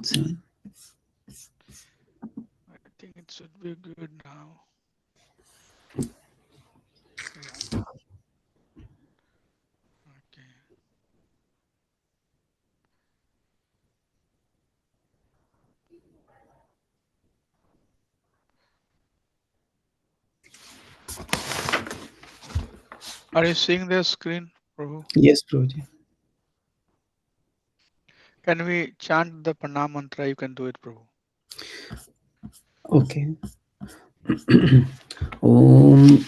7. I think it should be good now. Yeah. Okay. Are you seeing the screen, Prabhu? Yes, Prabhuji. Can we chant the Pranam mantra? You can do it, Prabhu. Okay. ॐ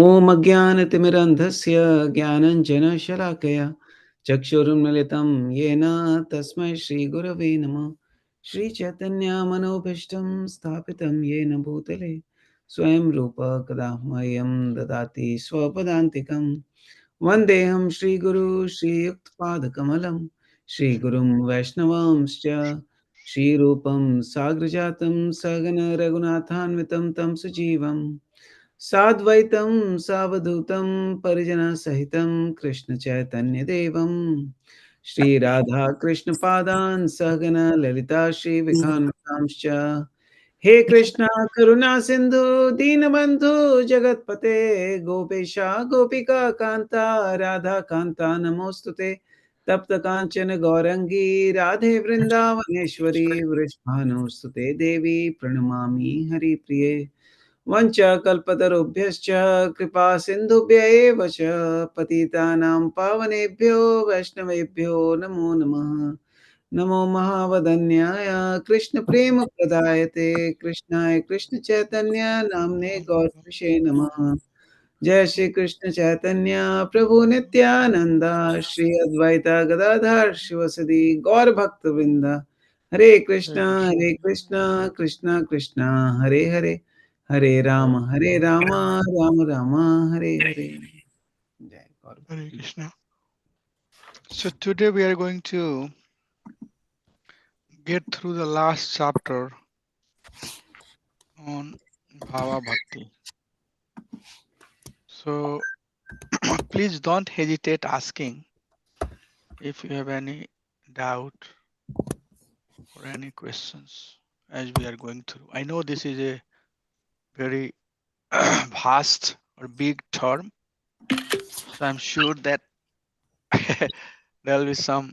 ॐ अज्ञानतिमिरन्धस्य ज्ञानञ्जनशलाकया चक्षुरुन्मिलितं येन तस्मै श्रीगुरवे नमः। श्रीचैतन्यमनोभीष्टं स्थापितं येन भूतले स्वयं रूप कदा मह्यं ददाति स्वपदान्तिकं। वन्देऽहं श्रीगुरू श्रीयुक्तपादकमलं श्रीगुरुं वैष्णवांश्च श्रीरूपं साग्रजातं सगन रघुनाथान्वितं तं सजीवं साद्वैतं सावधूतं परिजनसहितं कृष्णचैतन्यदेवं श्रीराधा कृष्णपादान् सहगन ललिता श्रीविकान्वितांश्च हे कृष्णा करुणा सिंधु दीनबंधु जगतपते गोपेशा गोपिका कांता राधा कांता नमोस्तुते तप्त कांचन गौरंगी राधे वृंदावनेश्वरी वृषभानुस्तुते देवी प्रणमामि हरिप्रिये वंशकल्पतरुभ्यश्च कृपा सिन्धुभ्य एव च पतितानां पावनेभ्यो वैष्णवेभ्यो नमो नमः। नमो महावदन्याय कृष्णप्रेमप्रदायते कृष्णाय कृष्णचैतन्य नाम्ने गौरविषे नमः। जय श्री कृष्ण चैतन्य प्रभु नित्यानंद श्री अद्वैत गदाधर शिवसदि गौर भक्त वृंद Hare Krishna. हरे कृष्णा कृष्णा कृष्णा हरे हरे हरे राम राम राम हरे हरे। जय गौर Hare भक्त। Krishna. So today we are going to get through the last chapter on Bhava Bhakti. So please don't hesitate asking if you have any doubt or any questions as we are going through. I know this is a very vast or big term, so I'm sure that there will be some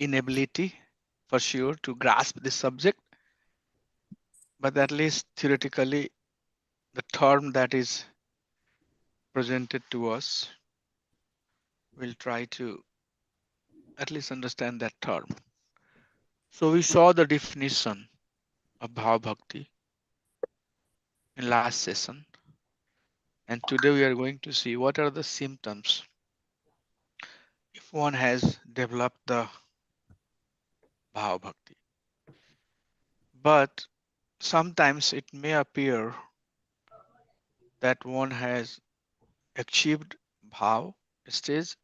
inability for sure to grasp this subject, but at least theoretically, the term that is presented to us, we'll try to at least understand that term. So we saw the definition of Bhava Bhakti in last session, and today we are going to see what are the symptoms if one has developed the Bhava Bhakti. But sometimes it may appear that one has achieved Bhav stage,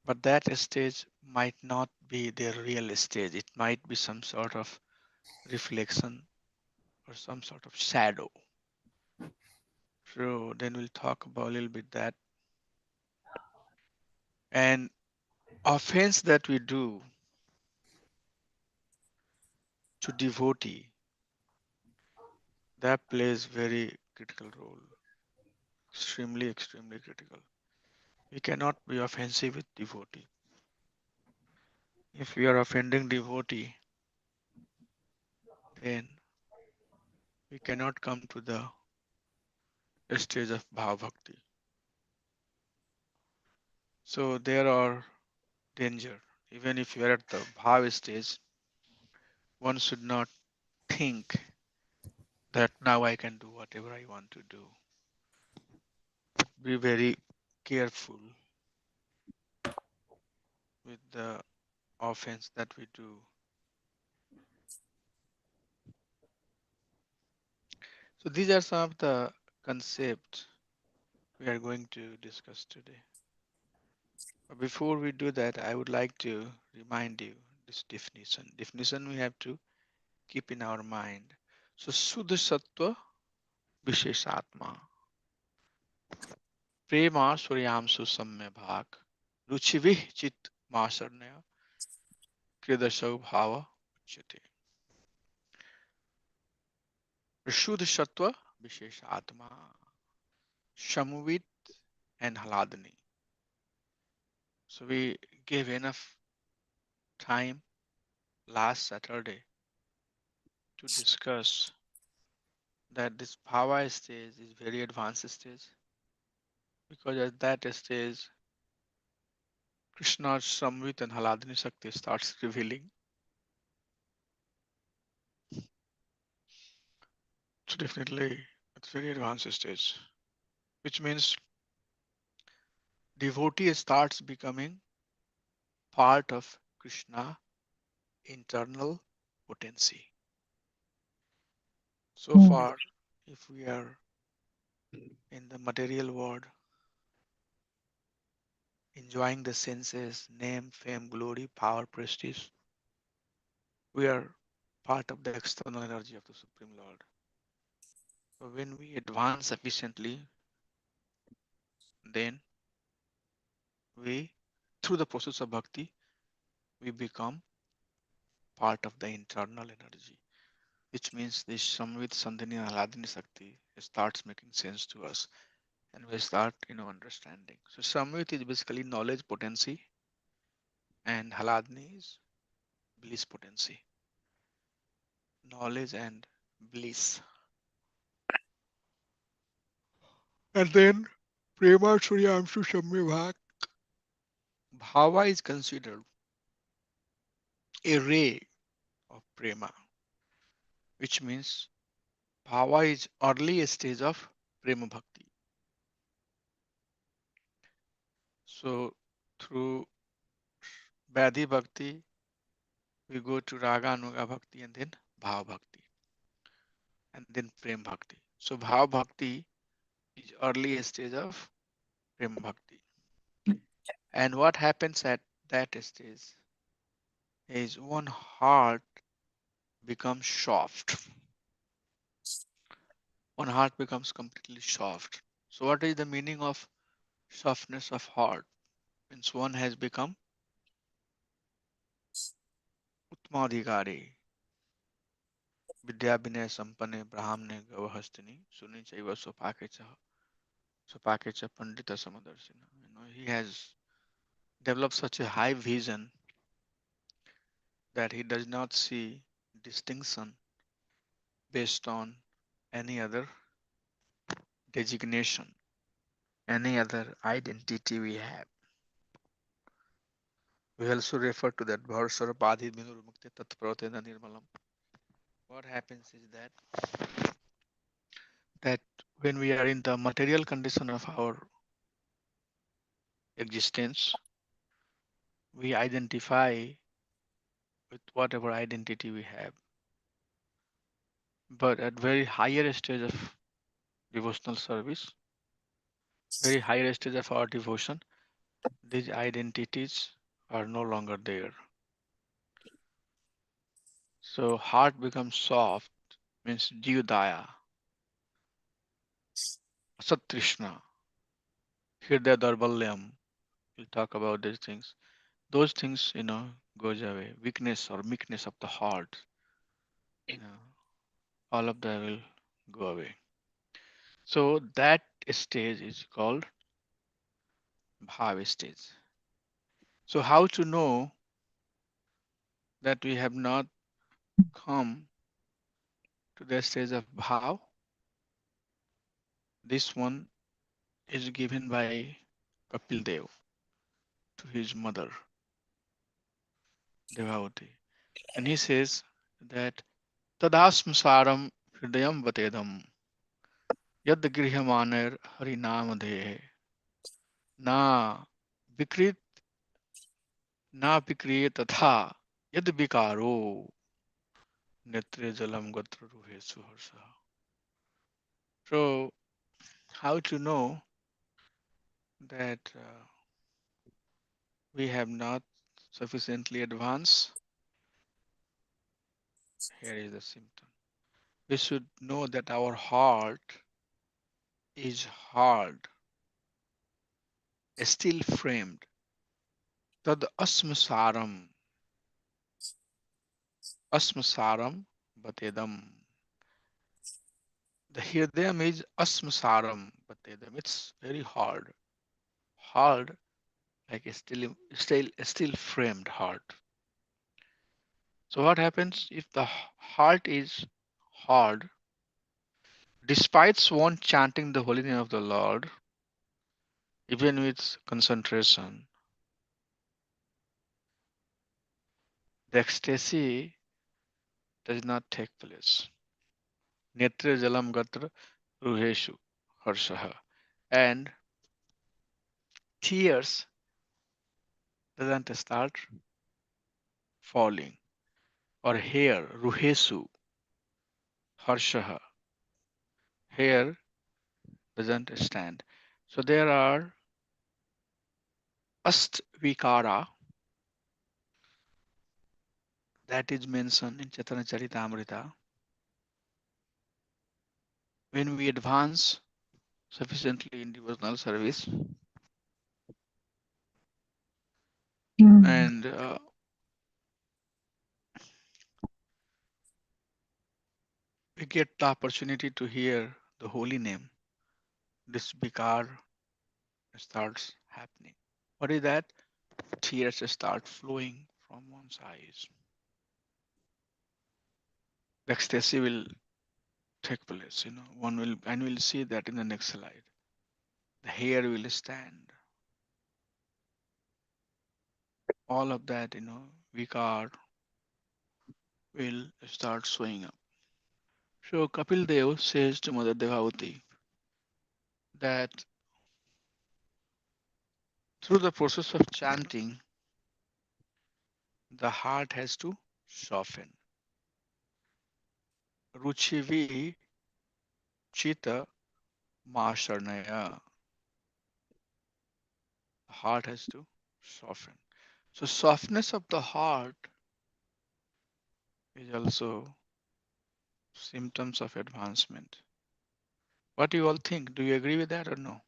but that stage might not be their real stage. It might be some sort of reflection or some sort of shadow. So then we'll talk about a little bit that. And offense that we do to devotee, that plays very critical role. Extremely, extremely critical. We cannot be offensive with devotee. If we are offending devotee, then we cannot come to the stage of Bhava Bhakti. So there are danger. Even if you are at the Bhava stage, one should not think that now I can do whatever I want to do. Be very careful with the offense that we do. So these are some of the concepts we are going to discuss today. But before we do that, I would like to remind you this definition. Definition we have to keep in our mind. So Suddha Sattva Visheshatma Prema Suryamsu Samya Bhag Ruchivih Chit Masarnaya Kridashav Bhava Uchyate. Shuddha Sattva Vishesha Atma. Shamvit and Hladni. So we gave enough time last Saturday to discuss that this Bhava stage is very advanced stage, because at that stage Krishna's Samvit and Hladni Shakti starts revealing. So definitely it's very advanced stage, which means devotee starts becoming part of Krishna internal potency. So far, if we are in the material world, enjoying the senses, name, fame, glory, power, prestige, we are part of the external energy of the Supreme Lord. So when we advance sufficiently, then we, through the process of bhakti, we become part of the internal energy, which means this Samvit, Sandhini, and Hladini Shakti starts making sense to us, and we start, understanding. So Samvit is basically knowledge potency, and Hladini is bliss potency, knowledge and bliss. And then Prema Suryamshu Samyabhak Bhava is considered a ray of Prema, which means Bhava is early stage of Prema Bhakti. So through Vadhi Bhakti, we go to Raga Anuga Bhakti and then Bhava Bhakti and then Prem Bhakti. So Bhava Bhakti is early stage of Prema Bhakti. And what happens at that stage is one heart becomes soft. One heart becomes completely soft. So what is the meaning of softness of heart? Means one has become Utmadhikari, Vidya Vinay Sampane Brahmane Gavahastini, Suni Chaiva Sopakecha Pandita Samadarshina. He has developed such a high vision that he does not see distinction based on any other designation, any other identity we have. We also refer to that Bharsarapadhi Vinurmukti Tatpratena Nirmalam. What happens is that when we are in the material condition of our existence, we identify with whatever identity we have. But at very higher stage of devotional service, very higher stage of our devotion, these identities are no longer there. So heart becomes soft, means Jivdaya, Asatrishna, Hridaya Darbalyam. We'll talk about these things. Those things, goes away. Weakness or meekness of the heart, you know, all of that will go away. So that stage is called Bhava stage. So how to know that we have not come to the stage of Bhav? This one is given by Kapil Dev to his mother Devavati. And he says that Tadasmasaram Hridayam Vatedam Yad Grihamaner Harinamadehe Na Vikrit Na Vikriye Tatha Yad Vikaro Netre Jalam Gatra Ruhe Suharsa. So, how to know that we have not sufficiently advanced? Here is the symptom. We should know that our heart is hard, still framed. Tad asmasaram. Asmasaram Batedam. The Hirdayam is Asmasaram Batedam. It's very hard. Hard like a still framed heart. So what happens if the heart is hard, despite one chanting the holy name of the Lord, even with concentration, the ecstasy does not take place. Netre jalam gatra ruheshu harshaha. And tears doesn't start falling. Or hair, ruhesu, harshaha. Hair doesn't stand. So there are astvikara that is mentioned in Chaitanya Charitamrita. When we advance sufficiently in devotional service Mm. and we get the opportunity to hear the holy name, this vikar starts happening. What is that? Tears start flowing from one's eyes. The ecstasy will take place, one will, and we'll see that in the next slide. The hair will stand. All of that, vikar will start showing up. So Kapil Dev says to Mother Devavati that through the process of chanting, the heart has to soften. Ruchivi Chita Masharnaya. The heart has to soften. So softness of the heart is also symptoms of advancement. What do you all think? Do you agree with that or no?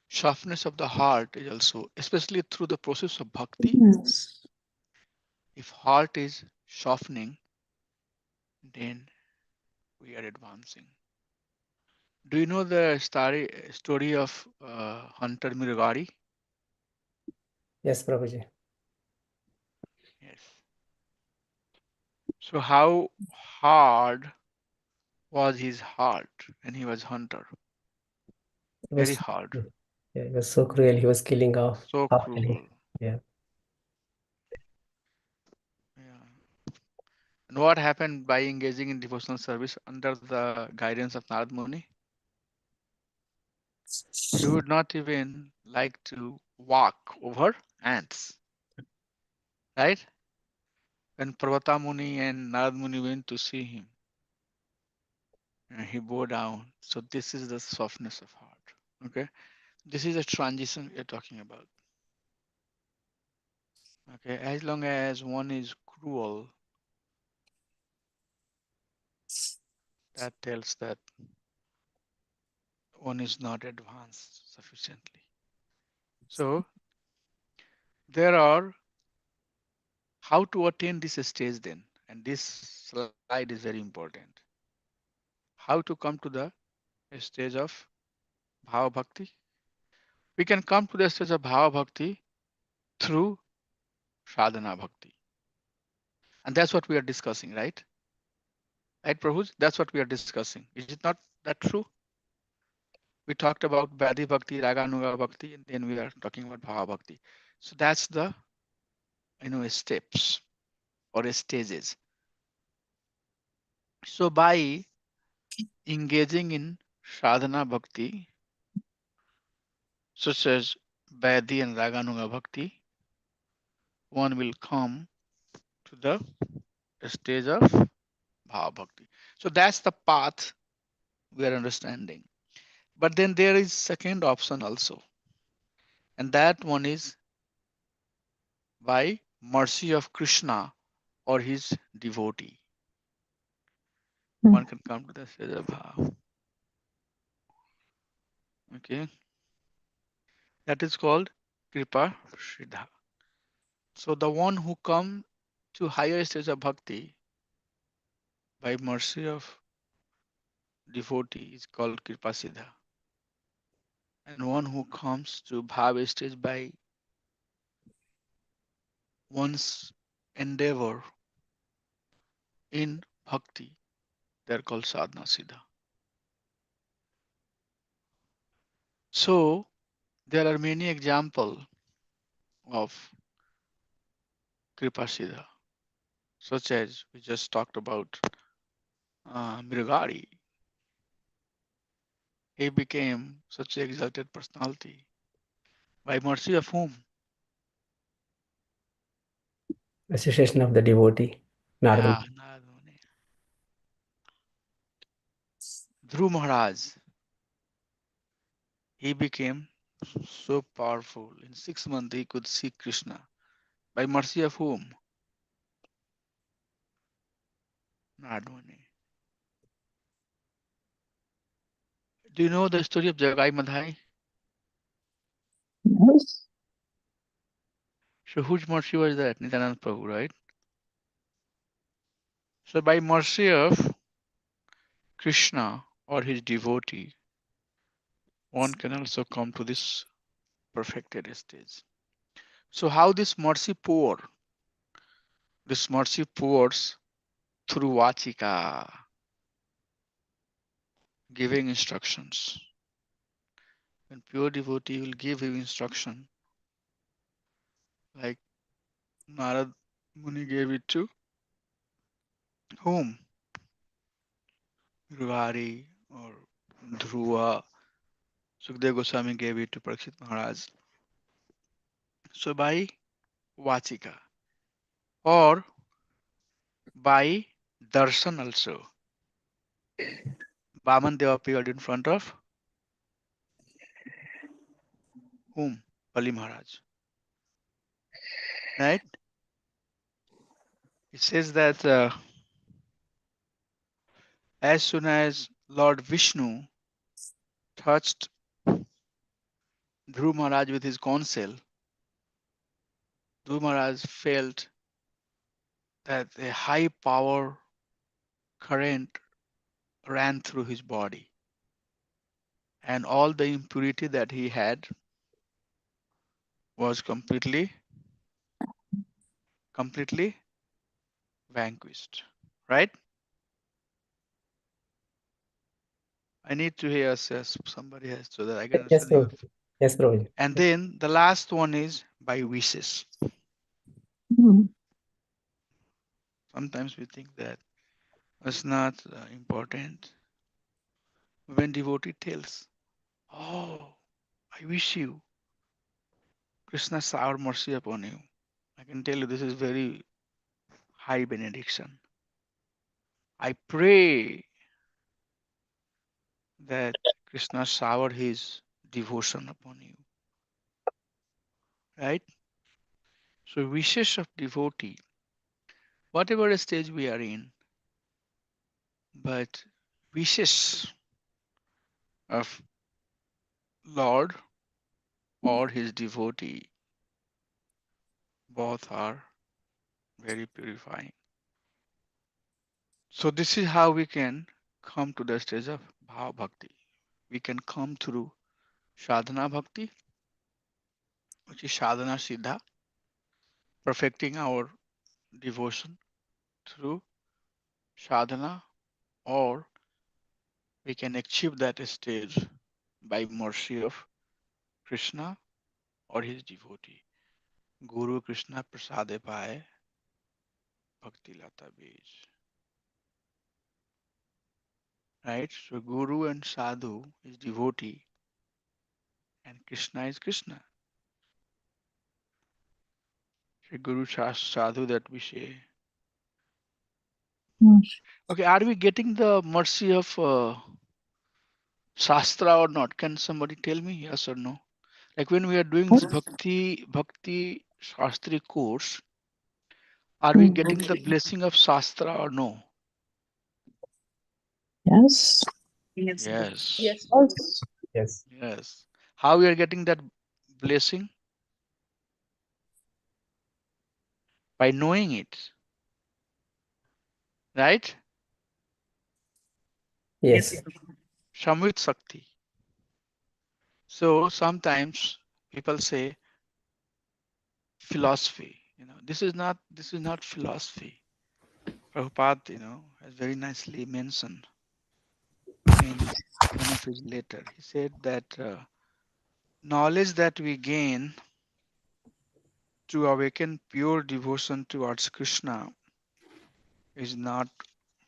Softness of the heart is also, especially through the process of bhakti, Yes. if heart is softening, then we are advancing. Do you know the story of Hunter Miragari? Yes, Prabhuji. Yes. So how hard was his heart when he was hunter? It Very was, hard, yeah, it was so cruel. He was killing off so happily. cruel. Yeah. Yeah. And what happened by engaging in devotional service under the guidance of Narad Muni? He would not even like to walk over ants, right? When Parvata Muni and Narad Muni went to see him, he bowed down. So this is the softness of heart. Okay, this is a transition we are talking about. Okay, as long as one is cruel, that tells that one is not advanced sufficiently. So there are how to attain this stage then, and this slide is very important. How to come to the stage of Bhava Bhakti? We can come to the stage of Bhava Bhakti through Sadhana Bhakti. And that's what we are discussing, right? Right, Prabhu? That's what we are discussing. Is it not that true? We talked about Bhadi Bhakti, Raganuga Bhakti, and then we are talking about Bhava Bhakti. So that's the steps or stages. So by engaging in sadhana bhakti, such as Vaidhi and Raganuga bhakti, one will come to the stage of Bhava bhakti. So that's the path we are understanding. But then there is second option also, and that one is by mercy of Krishna or his devotee. One can come to the stage of Bhava. Okay, that is called Kripa Shraddha. So the one who come to higher stage of bhakti by mercy of devotee is called Kripasiddha. And one who comes to Bhava stage by one's endeavor in Bhakti, they're called Sadhana Siddha. So there are many examples of Kripasiddha, such as we just talked about Mrigari. He became such an exalted personality by mercy of whom? Association of the devotee, Narada. Yeah, Narad Muni. Dhruv Maharaj. He became so powerful. In 6 months, he could see Krishna. By mercy of whom? Narad Muni. Do you know the story of Jagai Madhai? Yes. So whose mercy was that? Nityananda Prabhu, right? So by mercy of Krishna or his devotee, one can also come to this perfected stage. So how this mercy pour? This mercy pours through Vachika, giving instructions. When pure devotee will give him instruction, like Narad Muni gave it to whom? Ruvari or Dhruva. Sukdev Goswami gave it to Parikshit Maharaj. So by Vachika or by Darshan also. Vaman Deva appeared in front of whom? Bali Maharaj. Right? It says that as soon as Lord Vishnu touched Dhruv Maharaj with his counsel, Dhruv Maharaj felt that a high power current ran through his body, and all the impurity that he had was completely vanquished. Right? I need to hear says somebody has so that I can Yes, understand you. Prabhu. Yes, Prabhu. And then the last one is by wishes. Hmm. Sometimes we think that it's not important. When devotee tells, "Oh, I wish you Krishna shower mercy upon you," I can tell you this is very high benediction. I pray that Krishna shower his devotion upon you. Right? So wishes of devotee, whatever stage we are in, but wishes of Lord or his devotee, both are very purifying. So this is how we can come to the stage of Bhava Bhakti. We can come through Sadhana Bhakti, which is Sadhana Siddha, perfecting our devotion through sadhana, or we can achieve that stage by mercy of Krishna or his devotee. Guru Krishna Prasade Paye Bhakti Lata Bij. Right? So Guru and Sadhu is devotee and Krishna is Krishna. So Guru Sadhu that we say. Hmm. Okay, are we getting the mercy of Shastra or not? Can somebody tell me yes or no? Like when we are doing this Bhakti Shastri course, are we getting the blessing of Shastra or no? Yes. Yes. Yes, Yes. Yes. Yes. yes. How we are getting that blessing? By knowing it, right? Yes. Samvit Sakti. So sometimes people say philosophy. This is not philosophy. Prabhupada, has very nicely mentioned in one of his letter. He said that knowledge that we gain to awaken pure devotion towards Krishna is not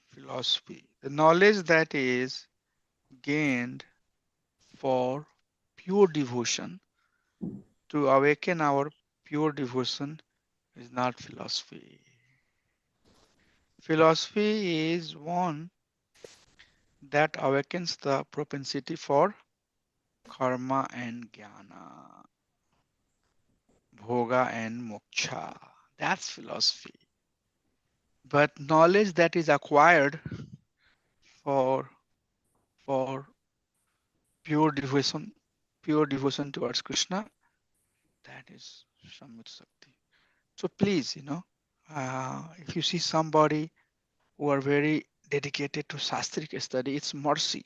philosophy. The knowledge that is gained for pure devotion to awaken our pure devotion is not philosophy. Philosophy is one that awakens the propensity for karma and jnana, bhoga and moksha. That's philosophy. But knowledge that is acquired for for pure devotion, pure devotion towards Krishna, that is Samvit Sakti. So please, if you see somebody who are very dedicated to Sastric study, it's mercy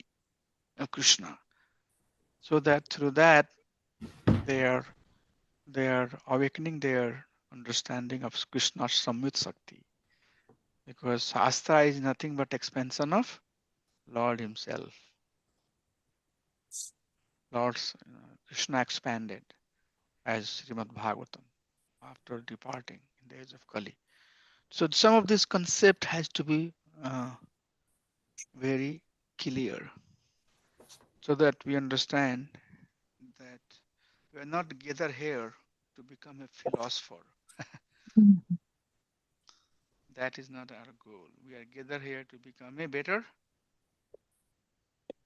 of Krishna. So that through that they are they are awakening their understanding of Krishna's Samvit Sakti. Because Shastra is nothing but expansion of Lord Himself. Lord's Krishna expanded as Srimad Bhagavatam after departing in the age of Kali. So some of this concept has to be uh, very clear so that we understand that we are not gathered here to become a philosopher. That is not our goal. We are gathered here to become a better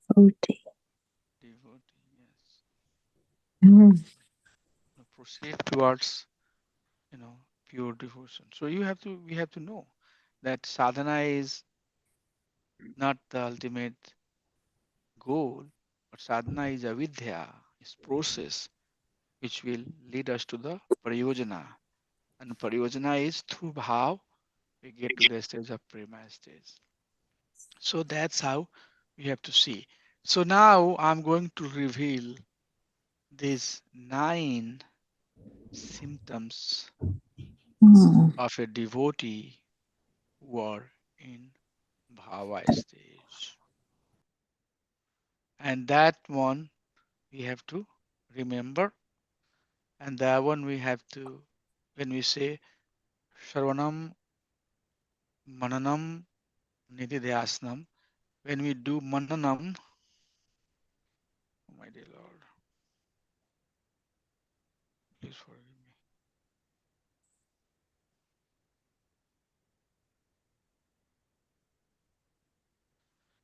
devotee. devotee. Yes. Mm. Proceed towards pure devotion. So we have to know that sadhana is not the ultimate goal, but sadhana is avidya, is process which will lead us to the prayojana. And prayojana is through bhav we get to the stage of prema stage. So that's how we have to see. So now I'm going to reveal these 9 symptoms Mm. of a devotee who are in bhava stage. And that one we have to remember. And that one we have to, when we say Shravanam, Mananam, Nididhyasnam, when we do Mananam, oh my dear Lord, please forgive me.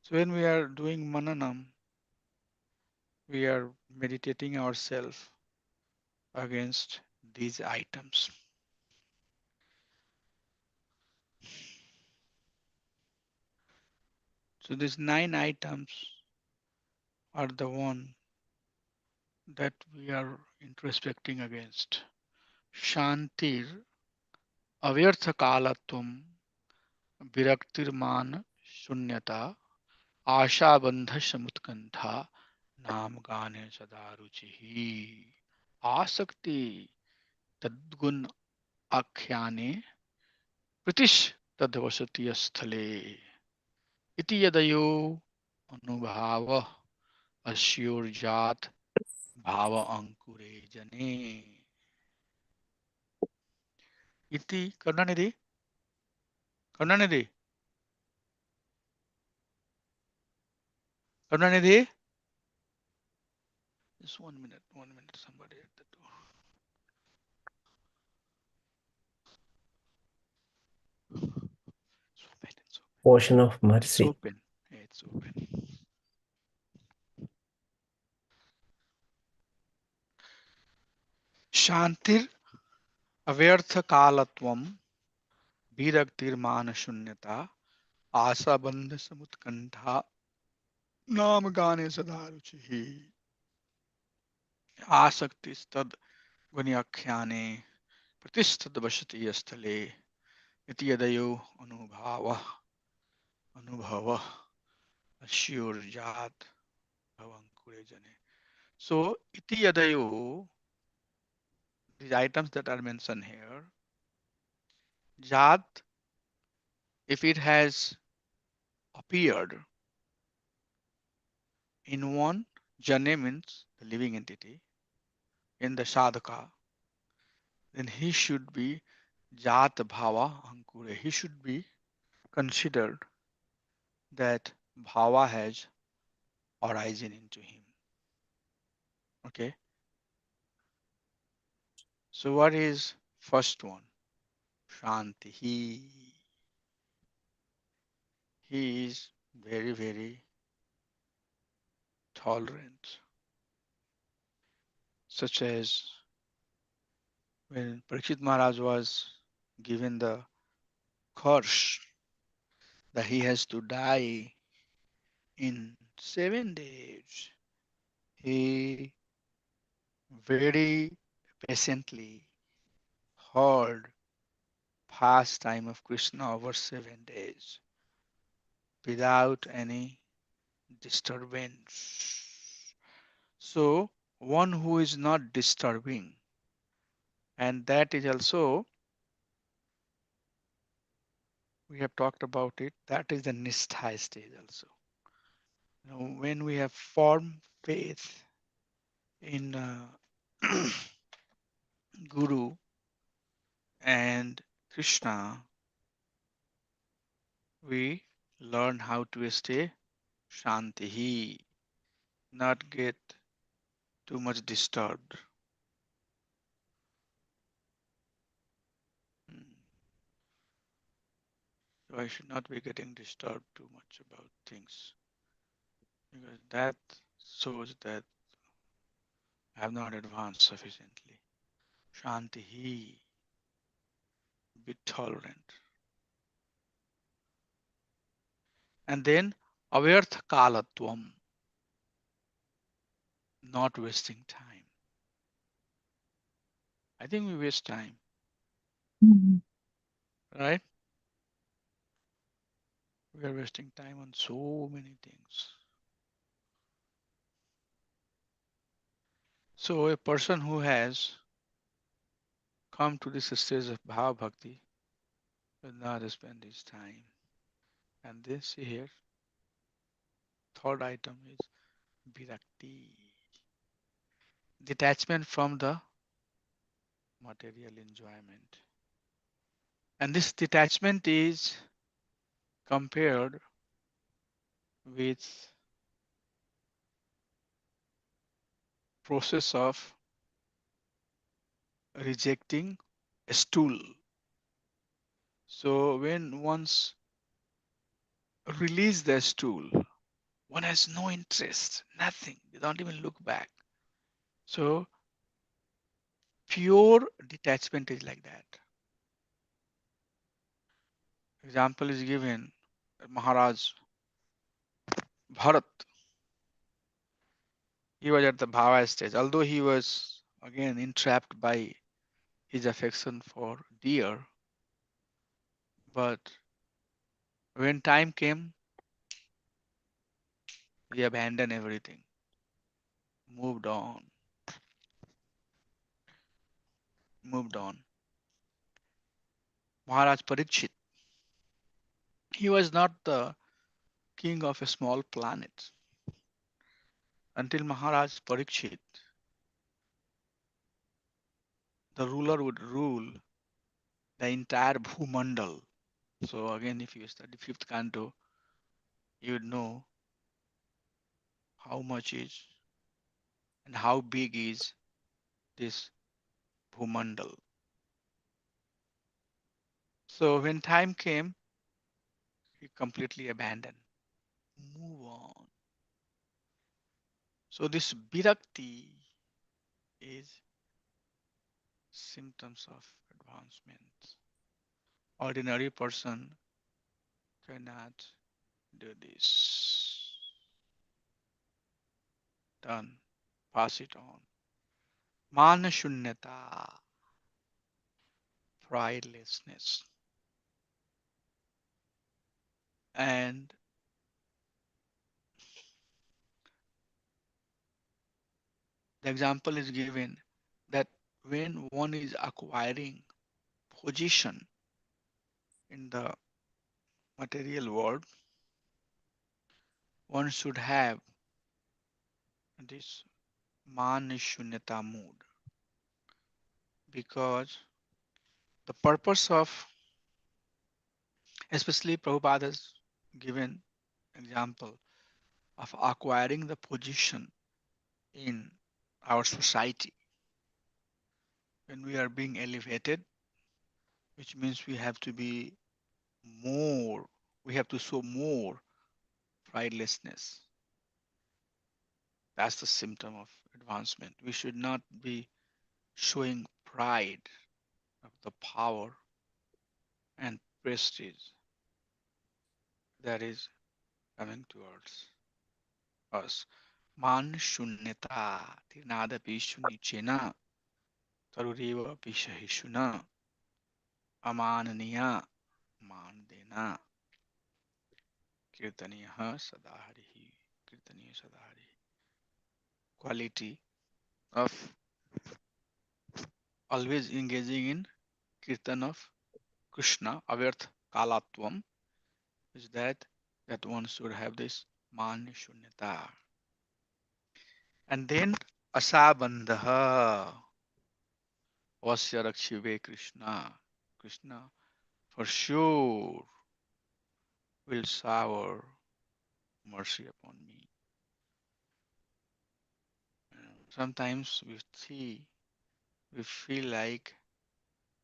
So when we are doing Mananam, we are meditating ourselves against these items. So these 9 items are the one that we are introspecting against. Shantir, avyarthakalatvam, viraktirman, shunyata, आशाबंध समुत्कंठा नाम गाने सदा रुचि आसक्ति तद्गुण आख्याने प्रतिश तद्वसति स्थले इति यदयो अनुभाव अस्योर्जात भाव अंकुरे जने इति Karunanidhi Karunanidhi just 1 minute somebody at the door. It's open, Ocean of it's mercy. open, it's open. Shantir अव्यर्थ कालत्वम विरक्तिर्मान शून्यता आशा बंध समुत्कंठा नाम गाने सदा रुचि आसक्ति तद गुण्याख्याने प्रतिष्ठित वसति स्थले इति यदयो अनुभव Assure Jat Bhavankure Jane. So iti yadayo, these items that are mentioned here, Jat, if it has appeared in one, Jane means the living entity, in the sadhaka, then he should be Jat Bhava Ankure. He should be considered that Bhava has arisen into him. Okay. So what is first one? Shanti. He is very, very tolerant. Such as when Parikshit Maharaj was given the curse that he has to die in 7 days, he very patiently heard pastime of Krishna over 7 days without any disturbance. So one who is not disturbing, and that is also, we have talked about it, that is the Nishtha stage also. When we have formed faith in Guru and Krishna, we learn how to stay Shanti, not get too much disturbed. Hmm. So I should not be getting disturbed too much about things, because that shows that I have not advanced sufficiently. Shanti, be tolerant. And then avyartha kalatvam, not wasting time. I think we waste time, Mm. right? We are wasting time on so many things. So a person who has come to this stage of Bhava Bhakti will not spend his time. And this here, third item is Virakti, detachment from the material enjoyment. And this detachment is compared with process of rejecting a stool. So when once release the stool, one has no interest, nothing. They don't even look back. So pure detachment is like that. Example is given, Maharaj Bharat, he was at the Bhava stage, although he was again entrapped by his affection for deer, but when time came, he abandoned everything, moved on, moved on. Maharaj Parikshit, he was not the king of a small planet until Maharaj Parikshit, the ruler, would rule the entire Bhumandal. So again, if you study fifth canto, you would know how much is and how big is this Bhumandal. So when time came, he completely abandoned. Move on. So this Virakti is symptoms of advancement. Ordinary person cannot do this. Done. Pass it on. Mana shunyata, pridelessness. And The example is given that when one is acquiring position in the material world, one should have this man shunyata mood, because the purpose of, especially Prabhupada has given example of acquiring the position in our society. When we are being elevated, which means we have to be more, we have to show more pridelessness. That's the symptom of advancement. We should not be showing pride of the power and prestige that is coming towards us. Man shunyata tirnadapi shunichena tarureva pishahishuna amananiya mandena kirtaniya sadaharihi kirtaniya sadaharihi. Quality of always engaging in kirtan of Krishna, avyarth kalatvam, is that one should have this man shunyata. And then asabandha vasya rakshive Krishna. Krishna for sure will shower mercy upon me. Sometimes we feel like,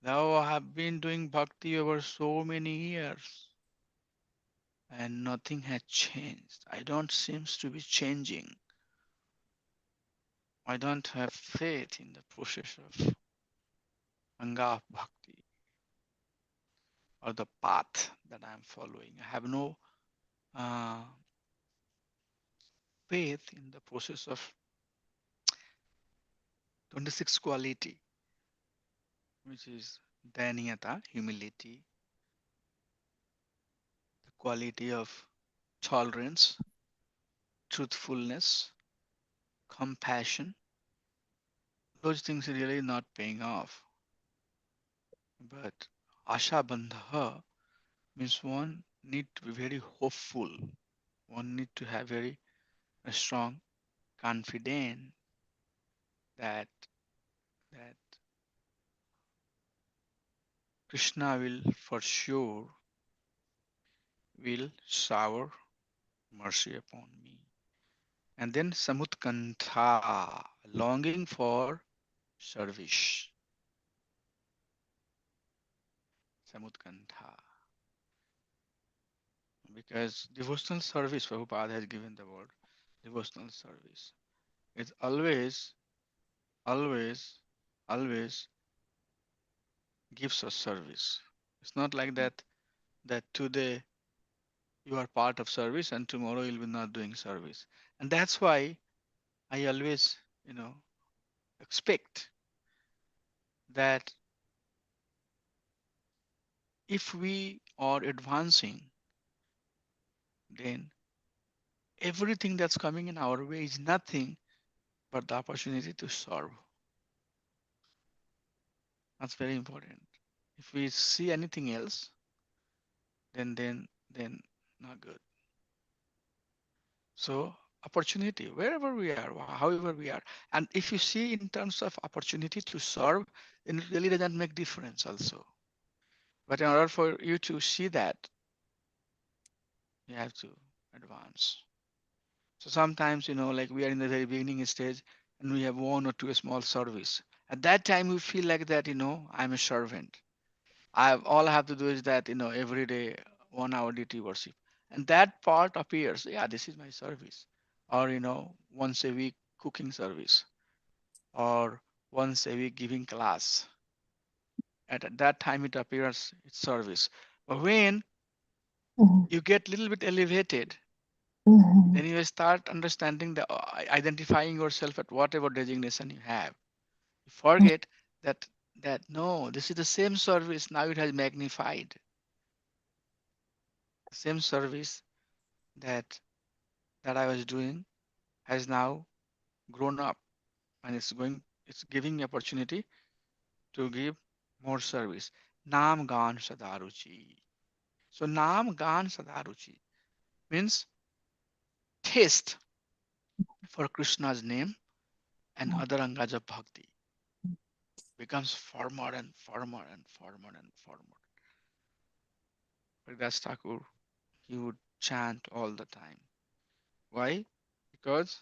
now I have been doing bhakti over so many years and nothing has changed. I don't seems to be changing. I don't have faith in the process of anga of bhakti or the path that I am following. I have no uh, faith in the process of 26 quality, which is dhaniyata, humility, the quality of tolerance, truthfulness, compassion. Those things are really not paying off. But asha bandha means one need to be very hopeful. One need to have very strong confidence that that Krishna will for sure will shower mercy upon me. And then samutkantha, longing for service. Samutkantha. Because devotional service, Prabhupada has given the word devotional service. It always, always gives us service. It's not like that today you are part of service and tomorrow you'll be not doing service. And that's why I always, expect that if we are advancing, then everything that's coming in our way is nothing but the opportunity to serve. That's very important. If we see anything else, then not good. So opportunity, wherever we are, however we are, and if you see in terms of opportunity to serve, then it really doesn't make difference also. But in order for you to see that, you have to advance. So sometimes, like we are in the very beginning stage and we have one or two small service. At that time, we feel like that, I'm a servant. All I have to do is that, every day, 1 hour DT worship. And that part appears, yeah, this is my service. Or, once a week cooking service. Or once a week giving class. At that time, it appears it's service. But when Mhm. you get a little bit elevated, Mhm. then you start understanding identifying yourself at whatever designation you have. You forget that no, this is the same service. Now it has magnified. The same service that I was doing has now grown up. and it's giving me opportunity to give more service. Nam Gan Sadaruchi. So Nam Gan Sadaruchi means taste for Krishna's name and other angas of bhakti becomes firmer and firmer and firmer and firmer. Haridas Thakur, he would chant all the time. Why? Because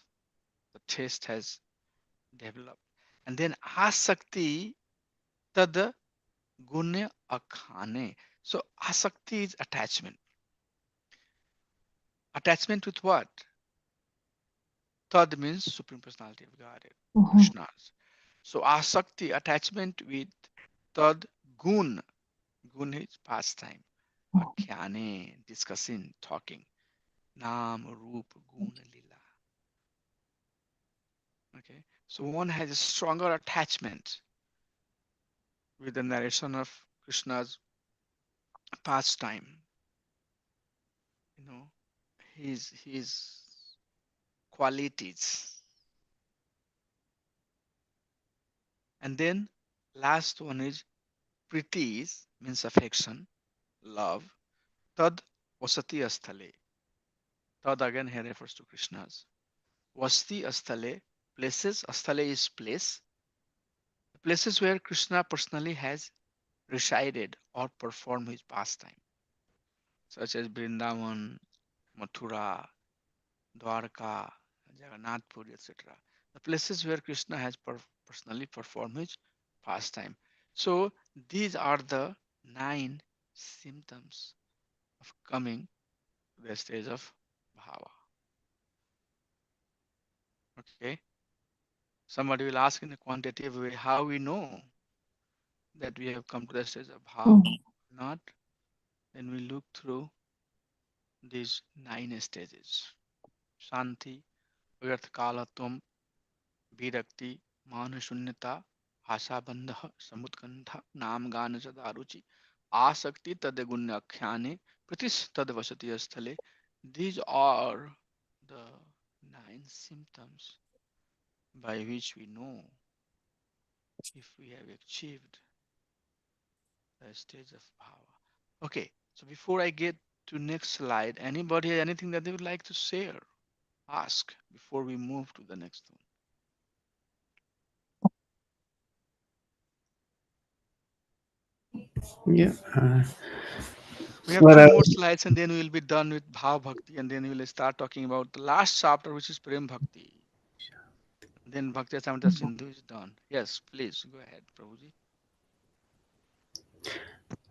the taste has developed. And then asakti tad gunya akhane. So asakti is attachment. Attachment with what? Tad means Supreme Personality of Godhead, Krishna's. So asakti, attachment with tad gun. Gun is pastime. Akhyane, discussing, talking. Nam, Roop, Gun, Lila. Okay. So one has a stronger attachment with the narration of Krishna's pastime. You know, his qualities. And then last one is Pritis, means affection, love. Tad Vasati Asthale. Tad again here refers to Krishna's. Vasti Asthale, places. Asthale is place. Places where Krishna personally has resided or performed his pastime, such as Vrindavan, Mathura, Dwarka, Jagannath Puri, etc. The places where Krishna has personally performed his pastime. So these are the 9 symptoms of coming to the stage of Bhava. Okay. Somebody will ask in a quantitative way how we know that we have come to the stage of Bhava. Not, then we look through these 9 stages. Shanti, व्यर्थकालत्वं, विरक्ति, मानशून्यता, आशाबंध, समुत्कंठ, नाम गान च दारुचि, आसक्ति तदगुण्याख्याने, प्रतिश तदवसति स्थले. These are the 9 symptoms by which we know if we have achieved the stage of bhava. Okay, so before I get to next slide, anybody has anything that they would like to share, ask before we move to the next one? Yeah. We have What two I more was, slides and then we will be done with Bhav Bhakti and then we will start talking about the last chapter, which is Prem Bhakti. Then Bhakti Samrita Sindhu is done. Yes, please go ahead, Prabhuji.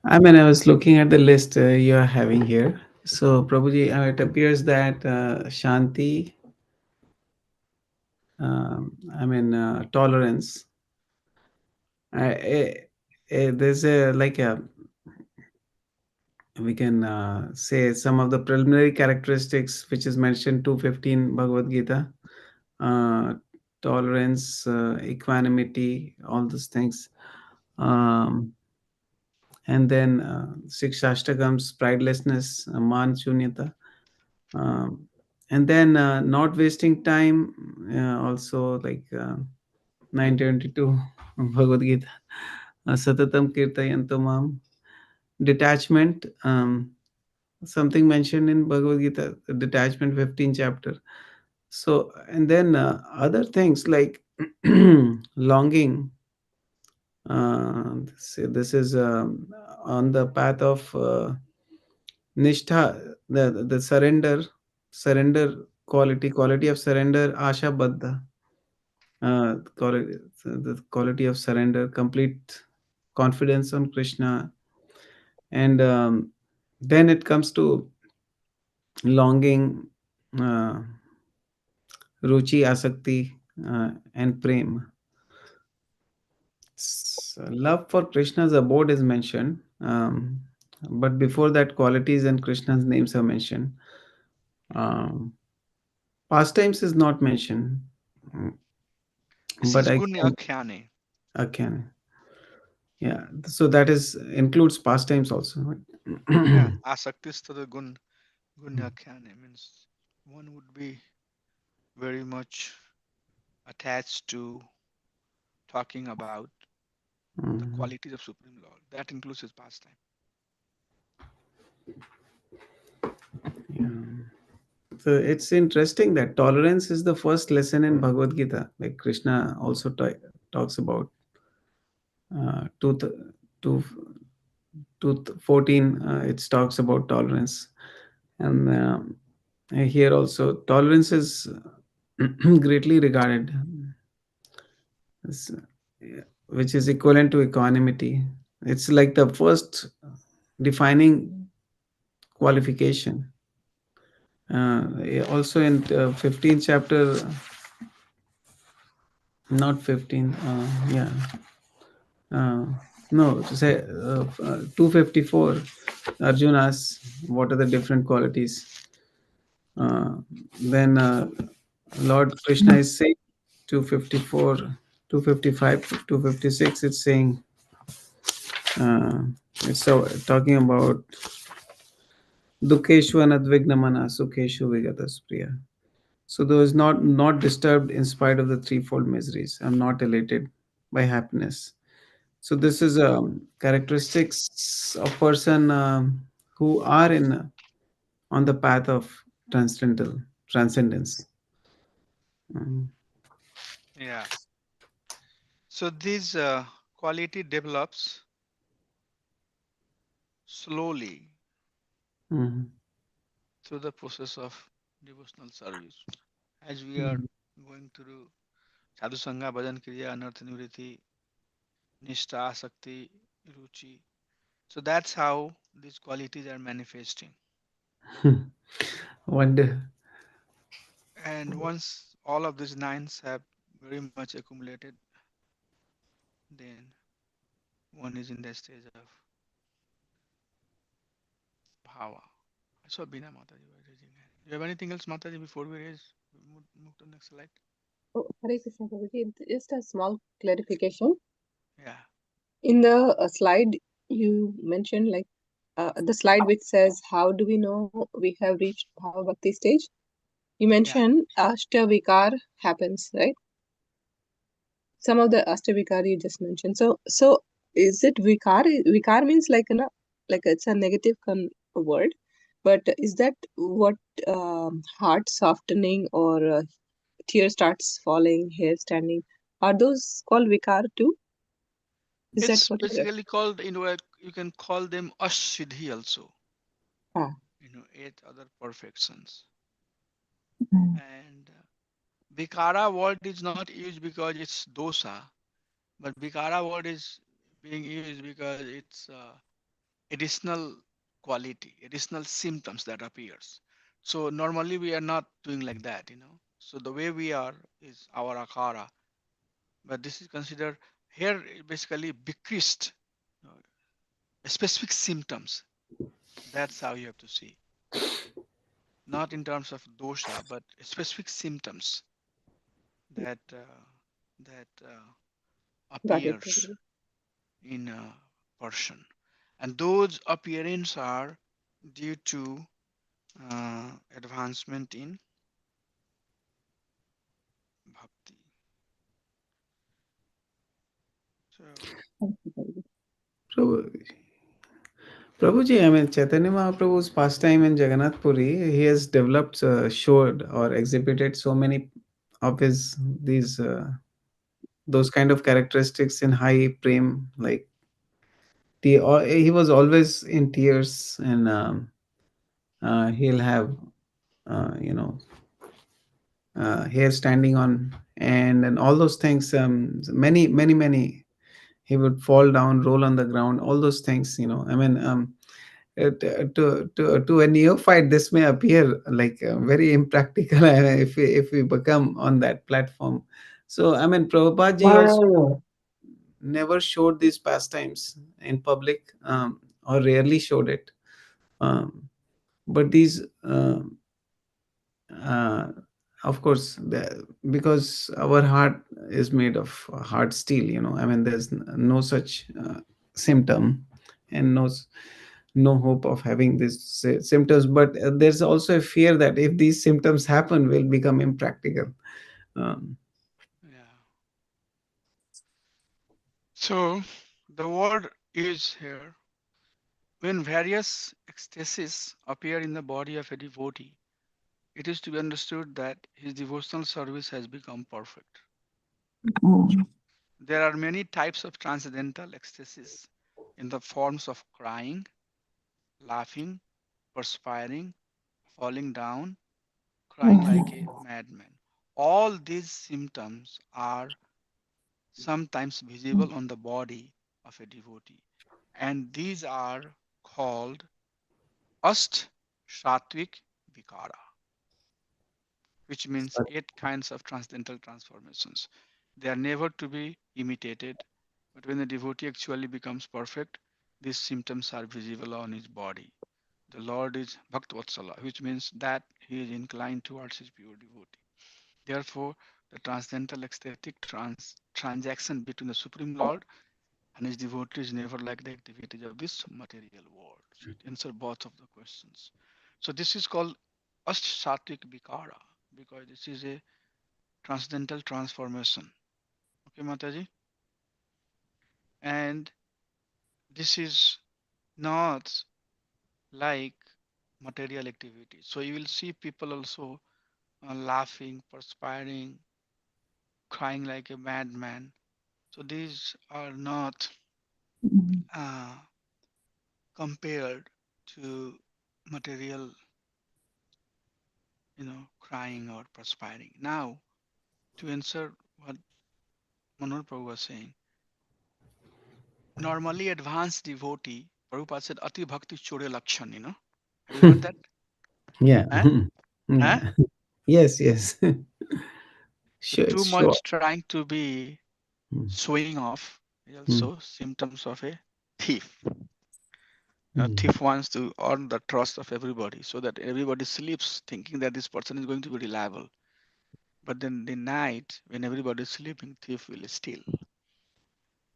I was looking at the list you are having here. So, Prabhuji, it appears that Shanti, tolerance. There's a like a we can say some of the preliminary characteristics which is mentioned 215 Bhagavad Gita, uh, tolerance, equanimity, all these things. Um, and then six ashtakams, pridelessness, man shunyata, um, and then not wasting time, also like 922 Bhagavad Gita, satatam kirtayanto mam, detachment, something mentioned in Bhagavad Gita, detachment 15 chapter. So and then other things like longing, this is on the path of nishtha, the quality of surrender, asha baddha, quality, the quality of surrender, complete confidence on Krishna. And then it comes to longing, uh, ruchi, asakti, and prem. Love for Krishna's abode is mentioned, but before that, qualities and Krishna's names are mentioned. Um, pastimes is not mentioned, mm, This but is I Gunya Akhyane. can, yeah. So that is includes pastimes also, Yeah, right? Asaktistada Gunya Akhyane means one would be very much attached to talking about the Mhm. qualities of Supreme Lord. That includes his pastime. Yeah. So it's interesting that tolerance is the first lesson in Bhagavad Gita. Like Krishna also talks about two, 2, 2:14. It talks about tolerance, and here also tolerance is greatly regarded, as, which is equivalent to equanimity. It's like the first defining qualification. Also in 15th chapter, not 15, yeah, uh, no, to say 254, Arjuna asks, what are the different qualities? Uh, then Lord Krishna is saying 254, 255, 256, it's saying, uh, it's so, talking about Dukeshu anadvignamana, Sukeshu vigataspriya. So those not disturbed in spite of the threefold miseries. I'm not elated by happiness. So this is characteristics of person who are in on the path of transcendental transcendence. Mm. Yeah. So this quality develops slowly Mhm. through the process of devotional service. As we are Mhm. going through Sadhu Sangha, Bhajan Kriya, Anartha Nivritti, Nishtha, Asakti, Ruchi. So that's how these qualities are manifesting. Wonder. And once all of these nines have very much accumulated, then one is in the stage of Bhava. I saw Bina Mataji was raising hand. Do you have anything else, Mataji, before we move to the next slide? Oh, Hare Krishna Prabhuji. Just a small clarification. Yeah, In the slide you mentioned, like the slide which says, how do we know we have reached Bhava Bhakti stage? You yeah. mentioned Ashtavikar happens, right? Some of the Ashtavikar you just mentioned. So is it Vikar? Vikar means like, like it's a negative word. But is that what heart softening or tear starts falling, hair standing? Are those called vikar too? Is that It's what you're basically called, you can call them Ashiddhi also, ah, 8 other perfections. mm, And Vikara word is not used because it's dosa, but Vikara word is being used because it's additional quality, additional symptoms that appears. So normally we are not doing like that. So the way we are is our akara, but this is considered here basically decreased specific symptoms. That's how you have to see, not in terms of dosha, but specific symptoms that got it. appears in a person, and those appearances are due to advancement in bhakti. So So Prabhuji, I mean, Chaitanya Mahaprabhu's pastime in Jagannath Puri, he has developed, showed or exhibited so many of his these those kind of characteristics in high prem, like he was always in tears, and he'll have you know hair standing on, and all those things. Many he would fall down, roll on the ground, all those things. I mean. To a neophyte, this may appear like very impractical if we become on that platform. So, I mean, Prabhupada ji also never showed these pastimes in public, or rarely showed it. Um, but these, uh, of course, because our heart is made of hard steel, I mean, there's no such symptom, and no hope of having these symptoms. But there's also a fear that if these symptoms happen, will become impractical. um, yeah, So the word is here. When various ecstasies appear in the body of a devotee, it is to be understood that his devotional service has become perfect. There are many types of transcendental ecstasies in the forms of crying, laughing, perspiring, falling down, crying like a madman. All these symptoms are sometimes visible on the body of a devotee, and these are called Ast Sattvic Vikara, which means 8 kinds of transcendental transformations. They are never to be imitated, but when the devotee actually becomes perfect, these symptoms are visible on his body. The Lord is Bhaktvatsala, which means that he is inclined towards his pure devotee. Therefore, the transcendental ecstatic transaction between the Supreme Lord and his devotee is never like the activities of this material world. So it answers both of the questions. So this is called Ashtasattvic Vikara because this is a transcendental transformation. Okay, Mataji? And this is not like material activities. So you will see people also laughing, perspiring, crying like a madman. So these are not uh, compared to material, crying or perspiring. Now, to answer what Manor Prabhu was saying, normally advanced devotee, Prabhupada said, Ati Bhakti Chode Lakshan. Have you heard that? Yeah. Huh? Huh? Yeah. Yes, yes. So Sure, too sure. much trying to be Mm, showing off is mm, also symptoms of a thief. mm. Thief wants to earn the trust of everybody so that everybody sleeps thinking that this person is going to be reliable. But then the night when everybody is sleeping, thief will steal.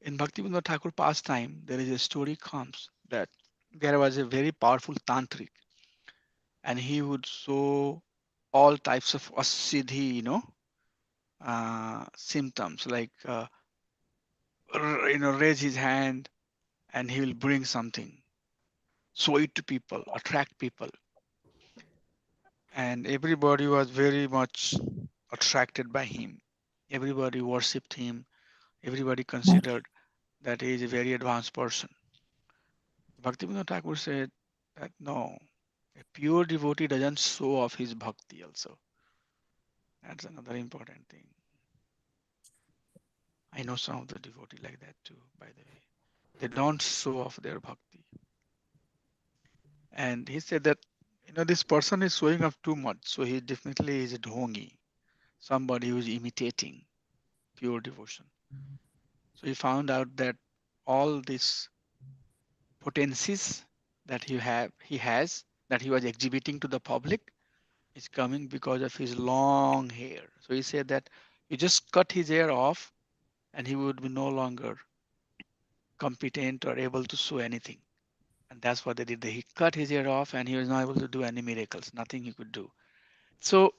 In Bhaktivinoda Thakur pastime, there is a story comes that there was a very powerful tantric and he would show all types of asiddhi, symptoms like, raise his hand and he will bring something, show it to people, attract people. And everybody was very much attracted by him. Everybody worshipped him. Everybody considered that he is a very advanced person. Bhaktivinoda Thakur said that no, a pure devotee doesn't show off his bhakti also. That's another important thing. I know some of the devotee like that too, by the way. They don't show off their bhakti. And he said that, this person is showing off too much. So he definitely is a dhongi, somebody who is imitating pure devotion. So he found out that all these potencies that he has, that he was exhibiting to the public, is coming because of his long hair. So he said that you just cut his hair off and he would be no longer competent or able to show anything. And that's what they did. He cut his hair off and he was not able to do any miracles, nothing he could do. So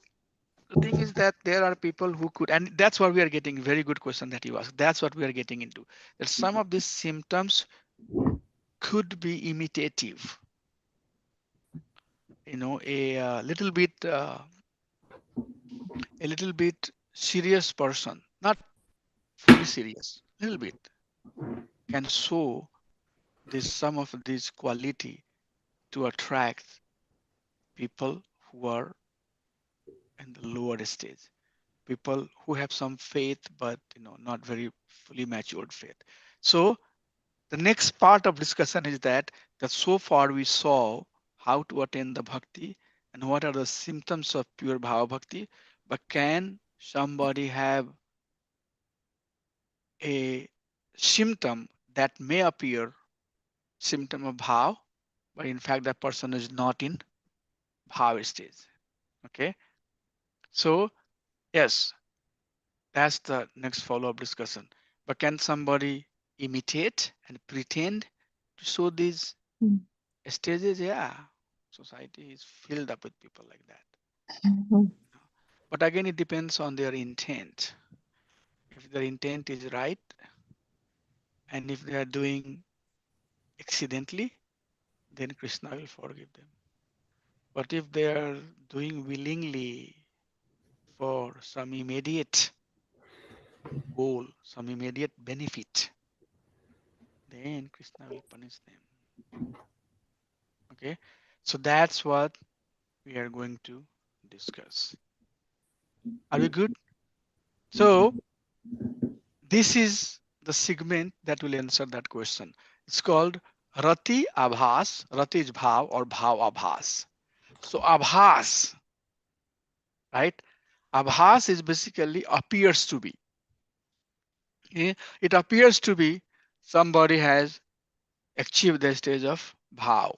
the thing is that there are people who could, and that's what we are getting. Very good question that you asked. That's what we are getting into. That some of these symptoms could be imitative. A little bit serious person, not fully serious, little bit can show this some of this quality to attract people who are in the lower stage, people who have some faith but not very fully matured faith. So the next part of discussion is that so far we saw how to attain the bhakti and what are the symptoms of pure bhava bhakti. But can somebody have a symptom that may appear symptom of bhav, but in fact that person is not in bhav stage? Okay, so yes, that's the next follow-up discussion. But can somebody imitate and pretend to show these stages? Yeah, society is filled up with people like that. But again, it depends on their intent. If their intent is right, And if they are doing accidentally, then Krishna will forgive them. But if they are doing willingly for some immediate goal, some immediate benefit, then Krishna will punish them. Okay, so that's what we are going to discuss. Are we good? So this is the segment that will answer that question. It's called Rati Abhas. Rati is Bhav or Bhav Abhas. So Abhas, right? Abhas is basically appears to be. Okay? It appears to be somebody has achieved the stage of Bhav.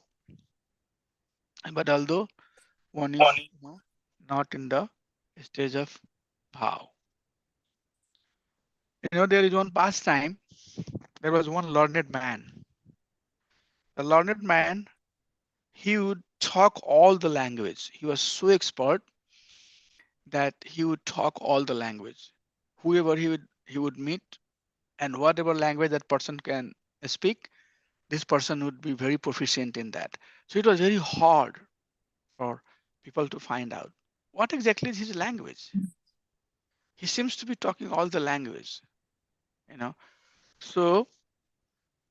But although one is not in the stage of Bhav. There is one pastime. There was one learned man. The learned man, he would talk all the language. He was so expert that he would talk all the language. Whoever he would meet, and whatever language that person can speak, this person would be very proficient in that. So it was very hard for people to find out what exactly is his language. He seems to be talking all the language, you know. So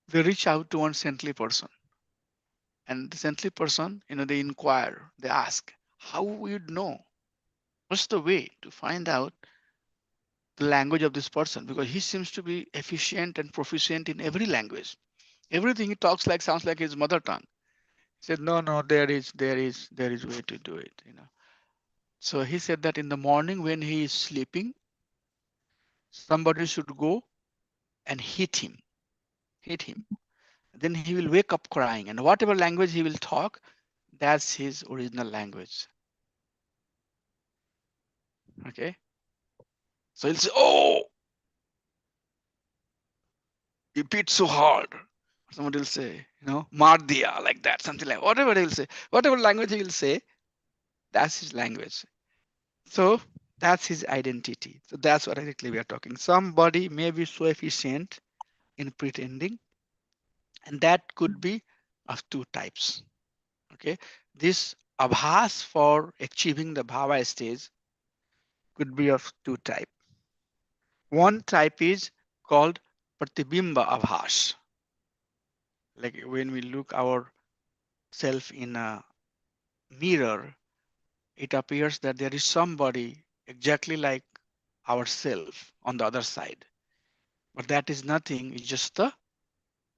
they reach out to one saintly person, and the saintly person, they inquire, they ask, how we would know? What's the way to find out the language of this person? Because he seems to be efficient and proficient in every language. Everything he talks like sounds like his mother tongue. He said, no, there is way to do it. So he said that in the morning when he is sleeping, somebody should go and hit him. Then he will wake up crying, and whatever language he will talk, that's his original language. Okay. So he'll say, oh, you beat so hard. Somebody will say, Mardia, like that, something like whatever he will say, whatever language he will say, that's his language. So that's his identity. So that's what exactly we are talking. Somebody may be so efficient in pretending, and that could be of two types. Okay, this abhas for achieving the bhava stage could be of two types. One type is called pratibimba abhas. Like when we look ourself in a mirror, it appears that there is somebody exactly like ourselves on the other side. But that is nothing, it's just the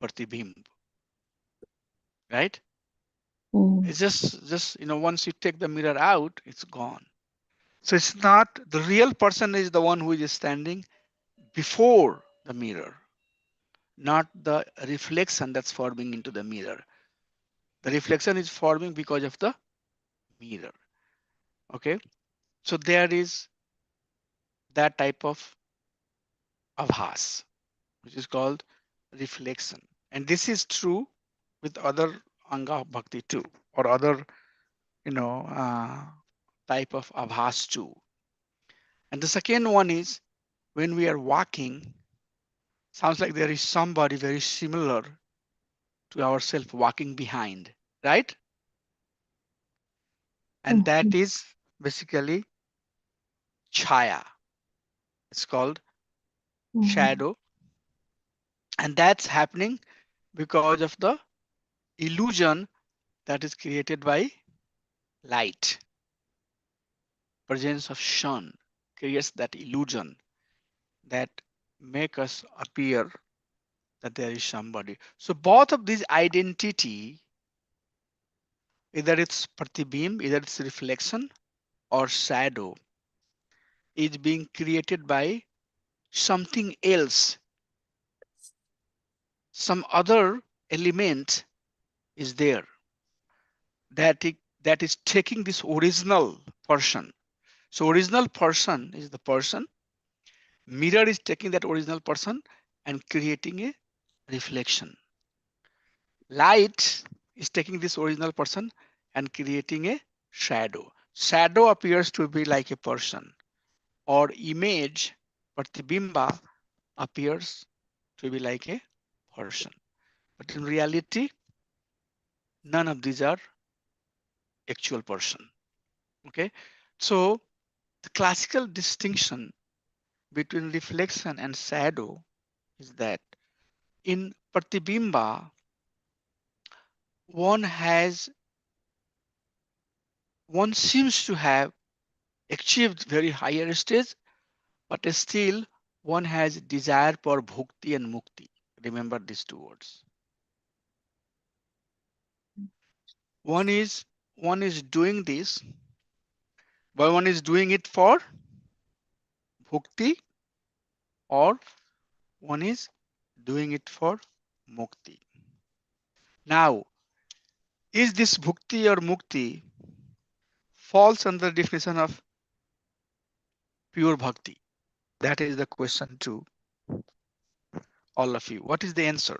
pratibimb, right? It's just once you take the mirror out, it's gone. So it's not the real person is the one who is standing before the mirror, not the reflection that's forming into the mirror. The reflection is forming because of the mirror. Okay, so there is that type of abhas, which is called reflection. And this is true with other anga of bhakti too, or other, type of abhas too. And the second one is when we are walking, sounds like there is somebody very similar to ourselves walking behind, right? And that is basically chaya. It's called shadow. And that's happening because of the illusion that is created by light. Presence of sun creates that illusion that make us appear that there is somebody. So both of these identity, either it's pratibimb, either it's reflection or shadow, is being created by something else. Some other element is there that is taking this original person. So original person is the person. Mirror is taking that original person and creating a reflection. Light is taking this original person and creating a shadow. Shadow appears to be like a person, or image, pratibimba appears to be like a person. But in reality, none of these are actual person. Okay. So the classical distinction between reflection and shadow is that in Pratibimba, one has one seems to have achieved very higher stage, but still one has desire for bhukti and mukti. Remember these two words. One is doing this, but one is doing it for bhukti, or one is doing it for mukti. Now, is this bhukti or mukti falls under the definition of pure bhakti? That is the question to all of you. What is the answer?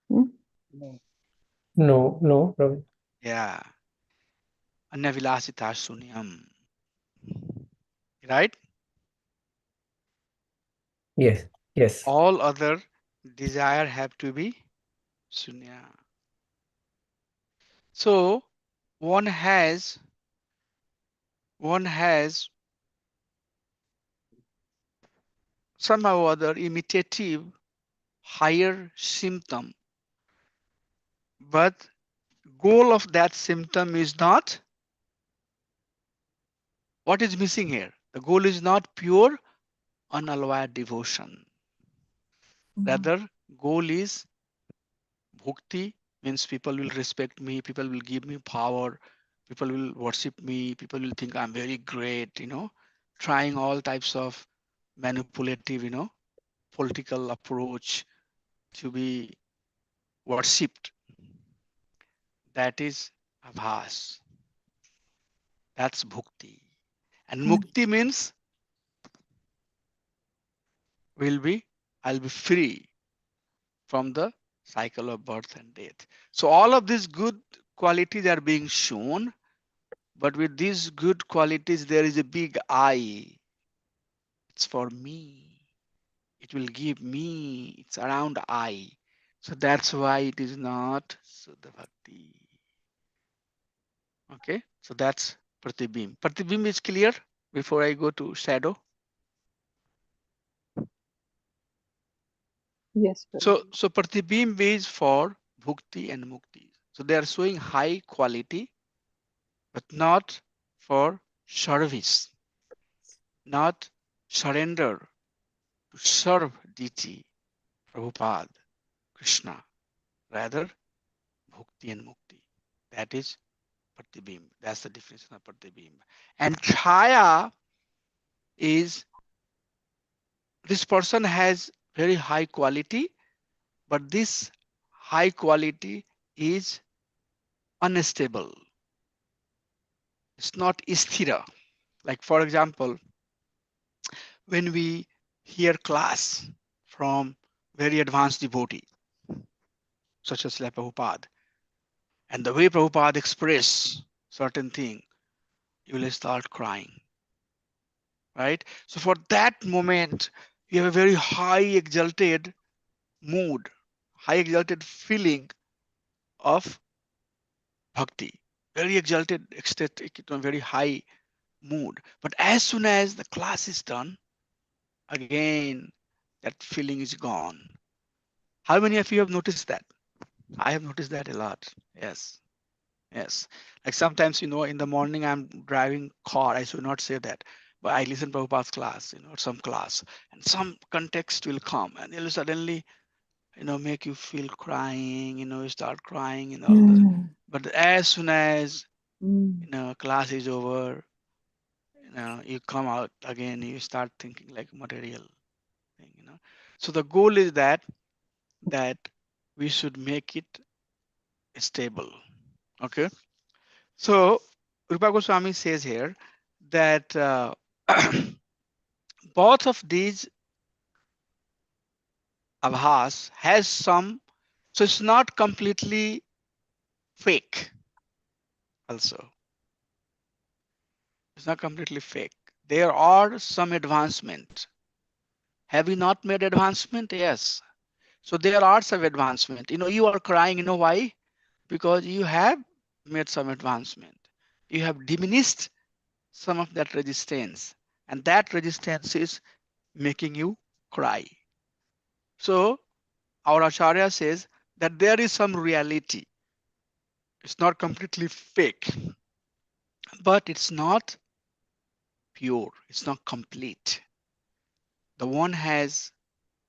No. No, Prabhu. Yeah, anyavilasita sunyam. Right? Yes, yes. All other desire have to be sunya. So one has somehow or other imitative higher symptom, but goal of that symptom is not what is missing here. The goal is not pure unalloyed devotion. Rather, goal is bhakti, means people will respect me, people will give me power, people will worship me, people will think I'm very great, trying all types of manipulative, political approach to be worshipped. That is abhas. That's bhakti. And mukti means I'll be free from the cycle of birth and death. So all of these good qualities are being shown, but with these good qualities, there is a big I. It's for me. It will give me. It's around I. So that's why it is not Suddha Bhakti. Okay. So that's Pratibim. Pratibim is clear before I go to shadow. Yes, So, Prabhuji. so Pratibim is for Bhukti and Mukti. So they are showing high quality, but not for service, not surrender to serve deity, Prabhupada, Krishna, rather Bhukti and Mukti. That is Pratibim. That's the definition of Pratibim. And Chaya is this person has very high quality, but this high quality is unstable. It's not isthira. Like for example, when we hear class from very advanced devotee, such as like Prabhupada, and the way Prabhupada express certain thing, you will start crying, right? So for that moment, you have a very high exalted mood, high exalted feeling of bhakti, very exalted, ecstatic, very high mood. But as soon as the class is done, again, that feeling is gone. How many of you have noticed that? I have noticed that a lot. Yes. Yes. Like sometimes, in the morning I'm driving car. I should not say that, but I listen to Prabhupada's class, some class, and some context will come and it'll suddenly, make you feel crying, you start crying and all the, but as soon as, class is over, you come out again, you start thinking like material thing. So the goal is that we should make it stable. Okay. So Rupa Goswami says here that both of these abhas has some, so it's not completely fake also. It's not completely fake. There are some advancement. Have we not made advancement? Yes. So there are some advancement. You are crying, why? Because you have made some advancement. You have diminished some of that resistance, and that resistance is making you cry. So our Acharya says that there is some reality. It's not completely fake, but it's not pure. It's not complete. The one has,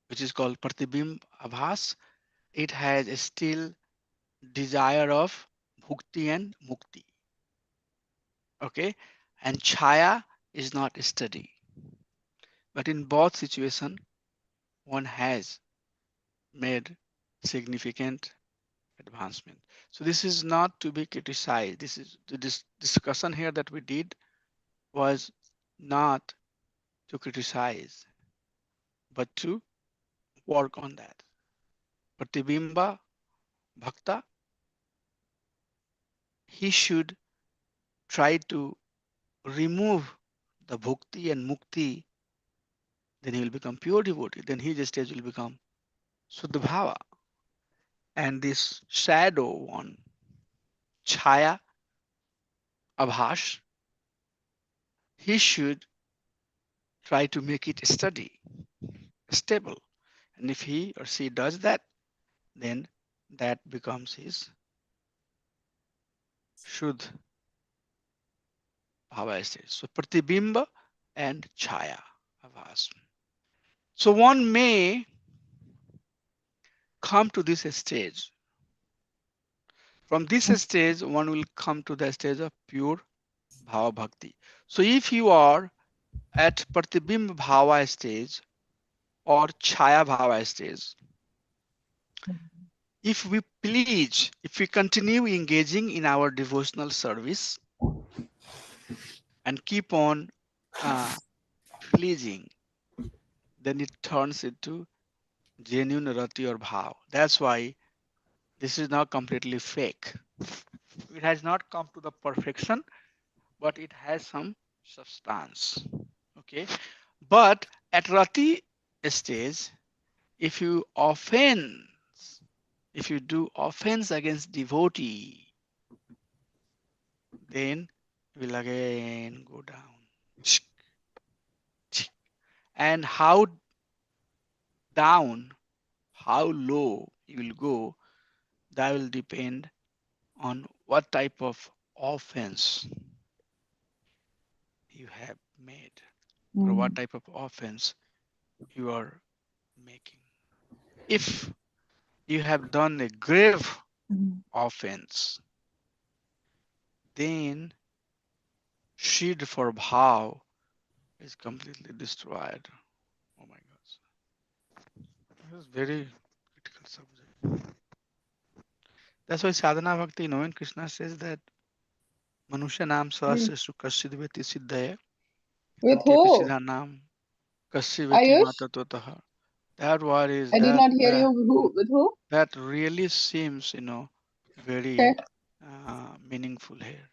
which is called Pratibimb Abhas, it has a still desire of bhukti and mukti. Okay, and chaya is not steady. But in both situations, one has made significant advancement. So this is not to be criticized. This is the discussion here that we did was not to criticize, but to work on that. Pratibimba Bhakta, he should try to remove the bhukti and mukti, then he will become pure devotee. Then his stage will become Suddha Bhava. And this shadow one, Chaya Abhash, he should try to make it steady, stable. And if he or she does that, then that becomes his Shuddh Bhava stage. So Pratibimba and Chaya Abhas. So one may come to this stage. From this stage, one will come to the stage of pure Bhava Bhakti. So if you are at Pratibimb Bhava stage or Chaya Bhava stage, if we continue engaging in our devotional service and keep on uh, pleasing, then it turns into genuine rati or bhav. That's why this is not completely fake. It has not come to the perfection, but it has some substance. Okay, but at rati stage, if you offense, if you do offense against devotee, then will again go down. And how down, how low you will go, that will depend on what type of offense you have made or what type of offense you are making. If you have done a grave offense, then Shid for Bhav is completely destroyed. Oh my God. This is very critical subject. That's why sadhana bhakti, when Krishna says that Manusha nam sahasra kasidveti siddhaya With antepi who? siddha nam kasiveti Ayush? matatotaha. That word is I did that not hear you. Who? With who? that really seems Okay. very meaningful here,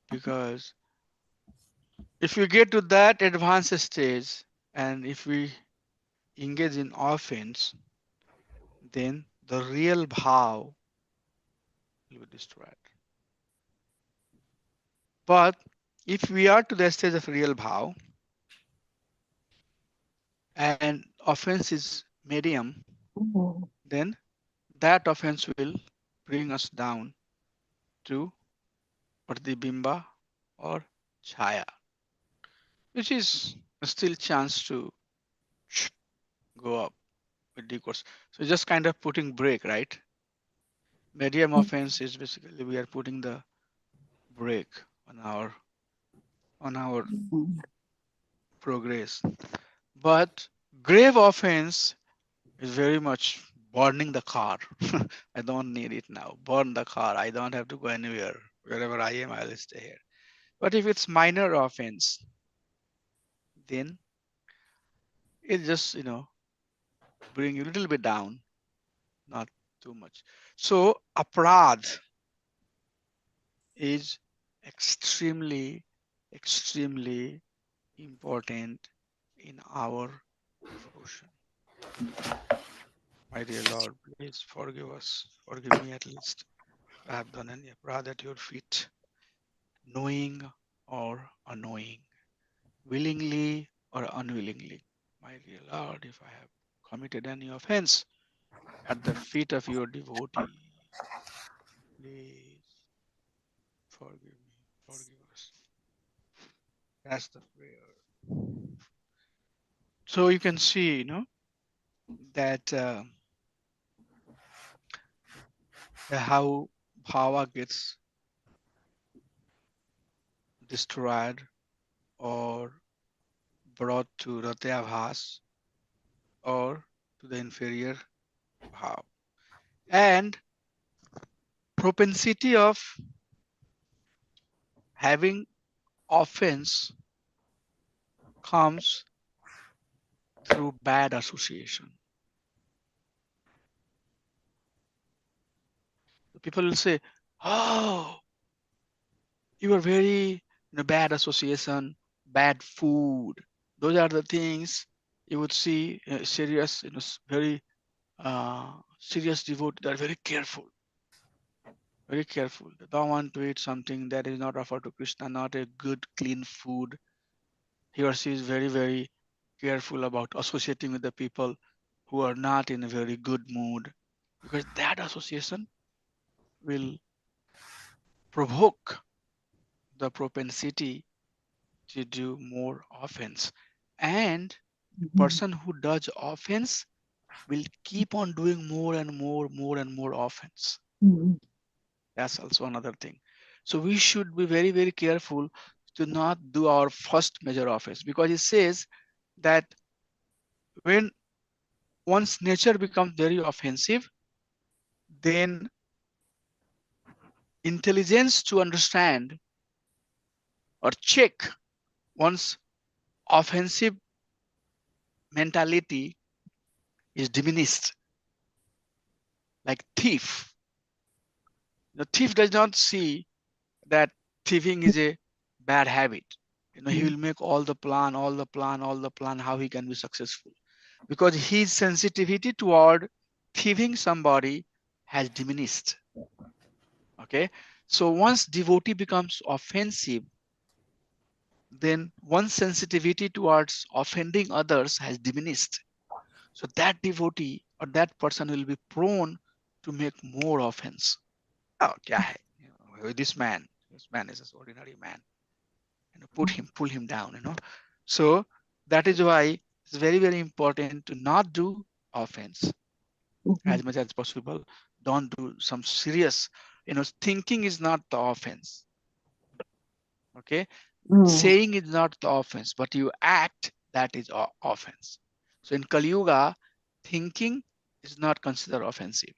because if we get to that advanced stage and if we engage in offense, then the real bhav will be destroyed. But if we are to the stage of real bhav and offense is medium, then that offense will bring us down to pratibimba or chaya, which is still chance to go up with discourse. So just kind of putting brake, right? Medium offense is basically we are putting the brake on our progress. But grave offense is very much burning the car. I don't need it now. Burn the car. I don't have to go anywhere. Wherever I am, I'll stay here. But if it's minor offense, then it just bring you a little bit down, not too much. So aparadh is extremely, extremely important in our devotion. My dear Lord, please forgive us. Forgive me at least. I have done any apparat at your feet, knowing or unknowing, willingly or unwillingly. My dear Lord, if I have committed any offense at the feet of your devotee, please forgive me, forgive us. That's the prayer. So you can see, that how Bhava gets destroyed or brought to Ratyabhas or to the inferior Bhav. And propensity of having offense comes through bad association. People will say, "Oh, you are very bad association, bad food." Those are the things you would see serious, very serious devotees. They are very careful, very careful. They don't want to eat something that is not offered to Krishna, not a good, clean food. He or she is very, very careful about associating with the people who are not in a very good mood, because that association will provoke the propensity to do more offense. And a person who does offense will keep on doing more and more offense. That's also another thing. So we should be very, very careful to not do our first major offense, because it says that when one's nature becomes very offensive, then intelligence to understand or check one's offensive mentality is diminished. Like thief. The thief does not see that thieving is a bad habit. He will make all the plan, how he can be successful, because his sensitivity toward thieving somebody has diminished. Okay. So once devotee becomes offensive, then one's sensitivity towards offending others has diminished. So that devotee or that person will be prone to make more offense. Oh, kya hai? This man is an ordinary man. Pull him down. So that is why it's very, very important to not do offense as much as possible. Don't do some serious. Thinking is not the offense. Okay. Saying is not the offense, but you act, that is offense. So in Kali Yuga, thinking is not considered offensive.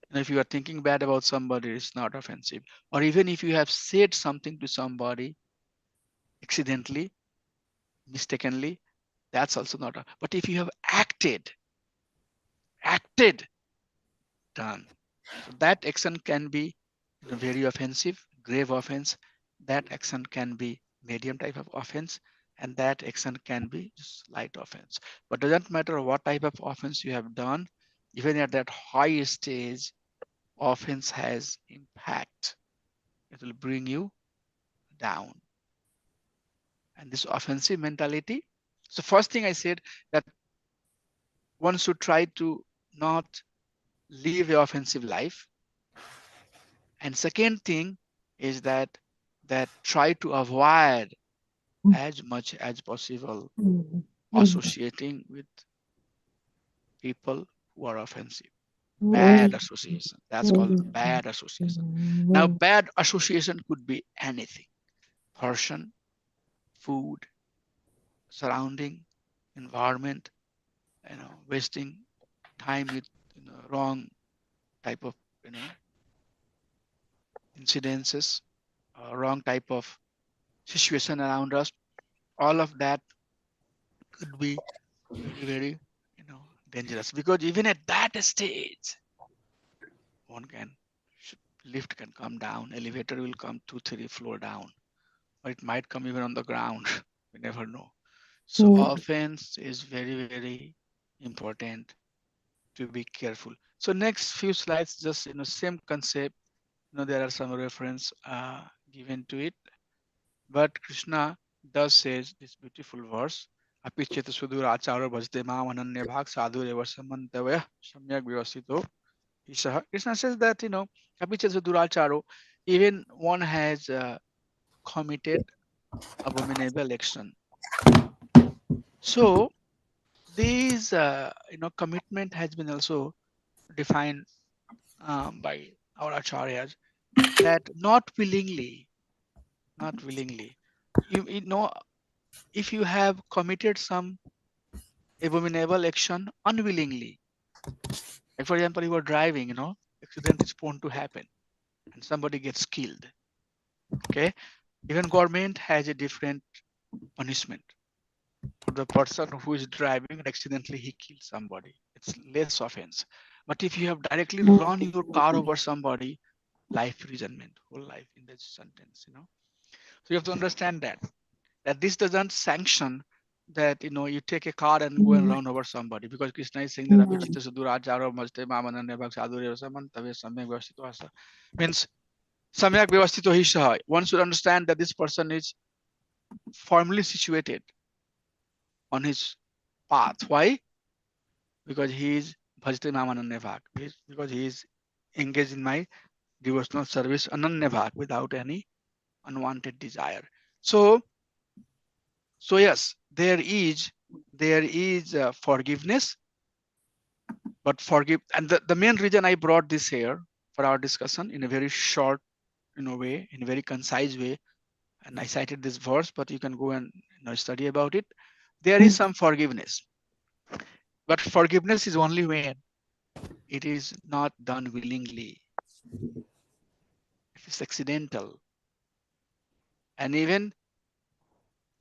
And if you are thinking bad about somebody, it's not offensive. Or even if you have said something to somebody accidentally, mistakenly, that's also not. But if you have acted, done. So that action can be very offensive, grave offense. That action can be medium type of offense, and that action can be just light offense. But doesn't matter what type of offense you have done, even at that high stage, offense has impact. It will bring you down. And this offensive mentality. So first thing I said that one should try to not live an offensive life. And second thing is that try to avoid as much as possible associating with people who are offensive. Bad association. That's called bad association. Now, bad association could be anything: person, food, surrounding, environment, wasting time with wrong type of incidences, wrong type of situation around us. All of that could be very, very dangerous, because even at that stage, one can lift can come down, elevator will come 2-3 floor down, or it might come even on the ground. We never know. So offense is very, very important. to be careful. So next few slides, just same concept. There are some reference given to it, but Krishna does says this beautiful verse. Apichet sudur acharo bhajte mam ananya bhag sadhu eva samantavaya samyak vyavasito isha. Krishna says that apichet sudur acharo, even one has committed abominable action. So these commitment has been also defined by our acharyas, that not willingly, you know, if you have committed some abominable action unwillingly, like for example, you are driving, accident is prone to happen and somebody gets killed. Okay, even government has a different punishment for the person who is driving and accidentally he kills somebody. It's less offense. But if you have directly run your car over somebody, life imprisonment, whole life in this sentence. So you have to understand that this doesn't sanction that you take a car and go and run over somebody, because Krishna is saying that means samyak vyavastito hi saha. One should understand that this person is firmly situated on his path. Why? Because he is bhajte mam ananya bhag. Because he is engaged in my devotional service ananya bhag, without any unwanted desire. So yes, there is forgiveness, but and the main reason I brought this here for our discussion in a very short way, in a very concise way, and I cited this verse, but you can go and study about it. There is some forgiveness, but forgiveness is only when it is not done willingly, if it's accidental, and even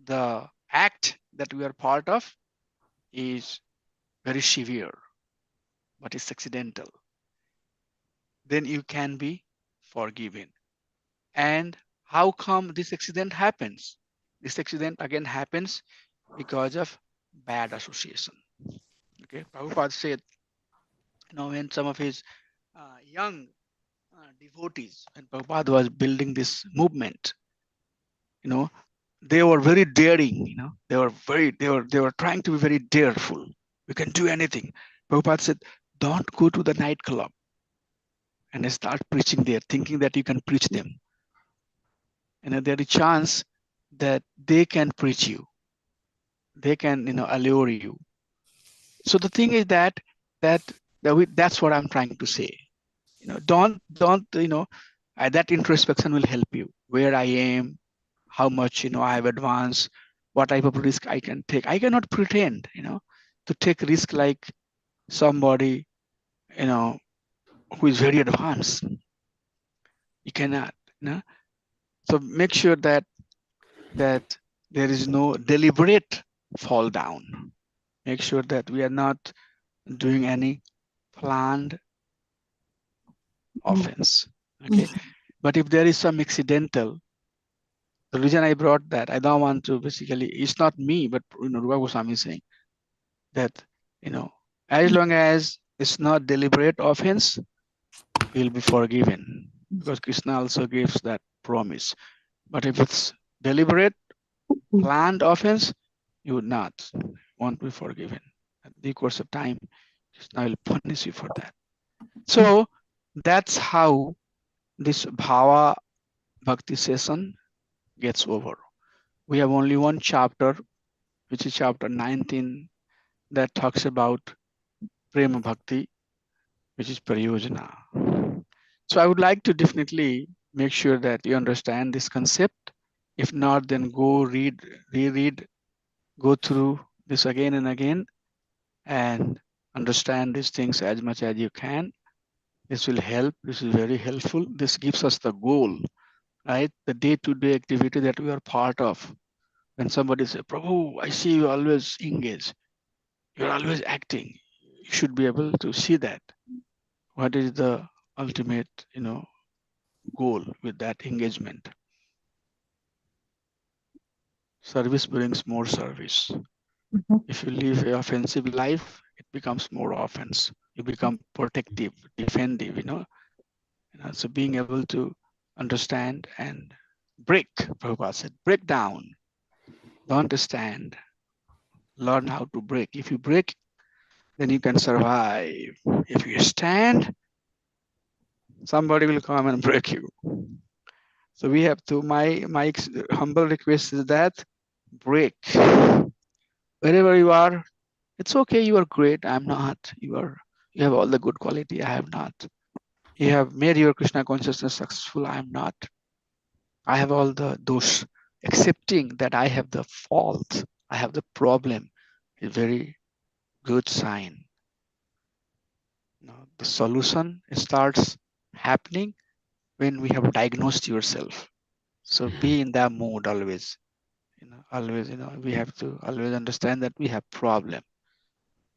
the act that we are part of is very severe, but it's accidental, then you can be forgiven. And how come this accident happens? This accident again happens because of bad association. Okay, Prabhupada said, when some of his young devotees, and Prabhupada was building this movement, they were very daring. They were trying to be very dareful. We can do anything. Prabhupada said, don't go to the nightclub and start preaching there, thinking that you can preach them. There is a chance that they can preach you. They can, allure you. So the thing is that that's what I'm trying to say. Don't that introspection will help you. Where I am, how much I have advanced, what type of risk I can take. I cannot pretend, to take risk like somebody, who is very advanced. You cannot, So make sure that there is no deliberate fall down. Make sure that we are not doing any planned offense. Okay. But if there is some accidental, the reason I brought that, I don't want to basically, it's not me, but Rupa Goswami is saying that, as long as it's not deliberate offense, you'll be forgiven, because Krishna also gives that promise. But if it's deliberate, planned offense, you would not won't be forgiven. At the course of time, Krishna will punish you for that. So that's how this Bhava Bhakti session gets over. We have only one chapter, which is chapter 19, that talks about Prema Bhakti, which is Prayojana. So I would like to definitely make sure that you understand this concept. If not, then go read, reread, go through this again and again, and understand these things as much as you can. This will help. This is very helpful. This gives us the goal, right? The day-to-day activity that we are part of. When somebody says, Prabhu, I see you always engaged. You're always acting. You should be able to see that. What is the ultimate, goal with that engagement? Service brings more service. If you live an offensive life, it becomes more offense. You become protective, defensive, so being able to understand and break, Prabhupada said, break down, don't stand, learn how to break. If you break, then you can survive. If you stand, somebody will come and break you. So we have to, my humble request is that break. Wherever you are, it's okay, you are great, I'm not. You have all the good quality, I have not. You have made your Krishna consciousness successful, I am not. I have all the dosh. Accepting that I have the fault, I have the problem, is very good sign. The solution starts happening when we have diagnosed yourself. So be in that mood always. Always, we have to always understand that we have problem.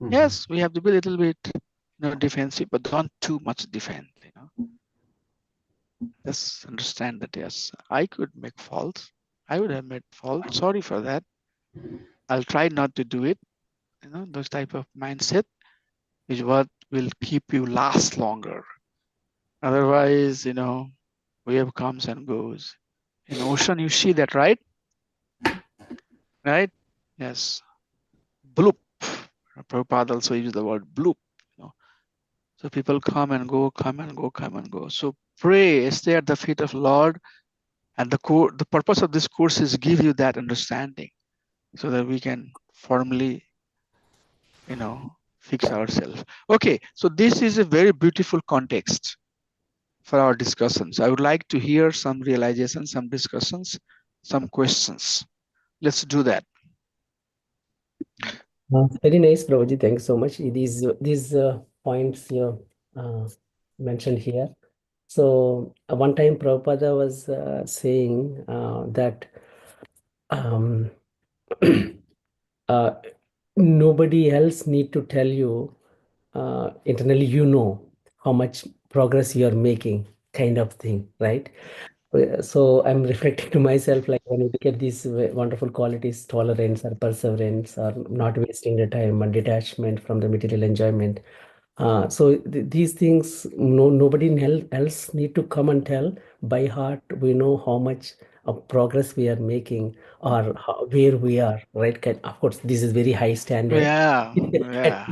Yes, we have to be a little bit, defensive, but don't too much defend. Just understand that yes, I could make faults. I would have made faults. Sorry for that. I'll try not to do it. Those type of mindset is what will keep you last longer. Otherwise, wave comes and goes. In ocean, you see that, right? Right? Yes. Bloop. Prabhupada also used the word bloop. So people come and go, come and go, come and go. So pray, stay at the feet of Lord. And the purpose of this course is give you that understanding so that we can firmly, fix ourselves. Okay, so this is a very beautiful context for our discussions. I would like to hear some realizations, some discussions, some questions. Let's do that. Very nice, Prabhuji. Thanks so much. These points you mentioned here. So one time Prabhupada was saying that um, nobody else need to tell you internally, how much progress you are making, kind of thing, right? So I'm reflecting to myself, like when you look at these wonderful qualities, tolerance or perseverance or not wasting the time and detachment from the material enjoyment. So these things, nobody else need to come and tell. By heart, we know how much of progress we are making or where we are, right? Of course, this is very high standard. Yeah, At, yeah,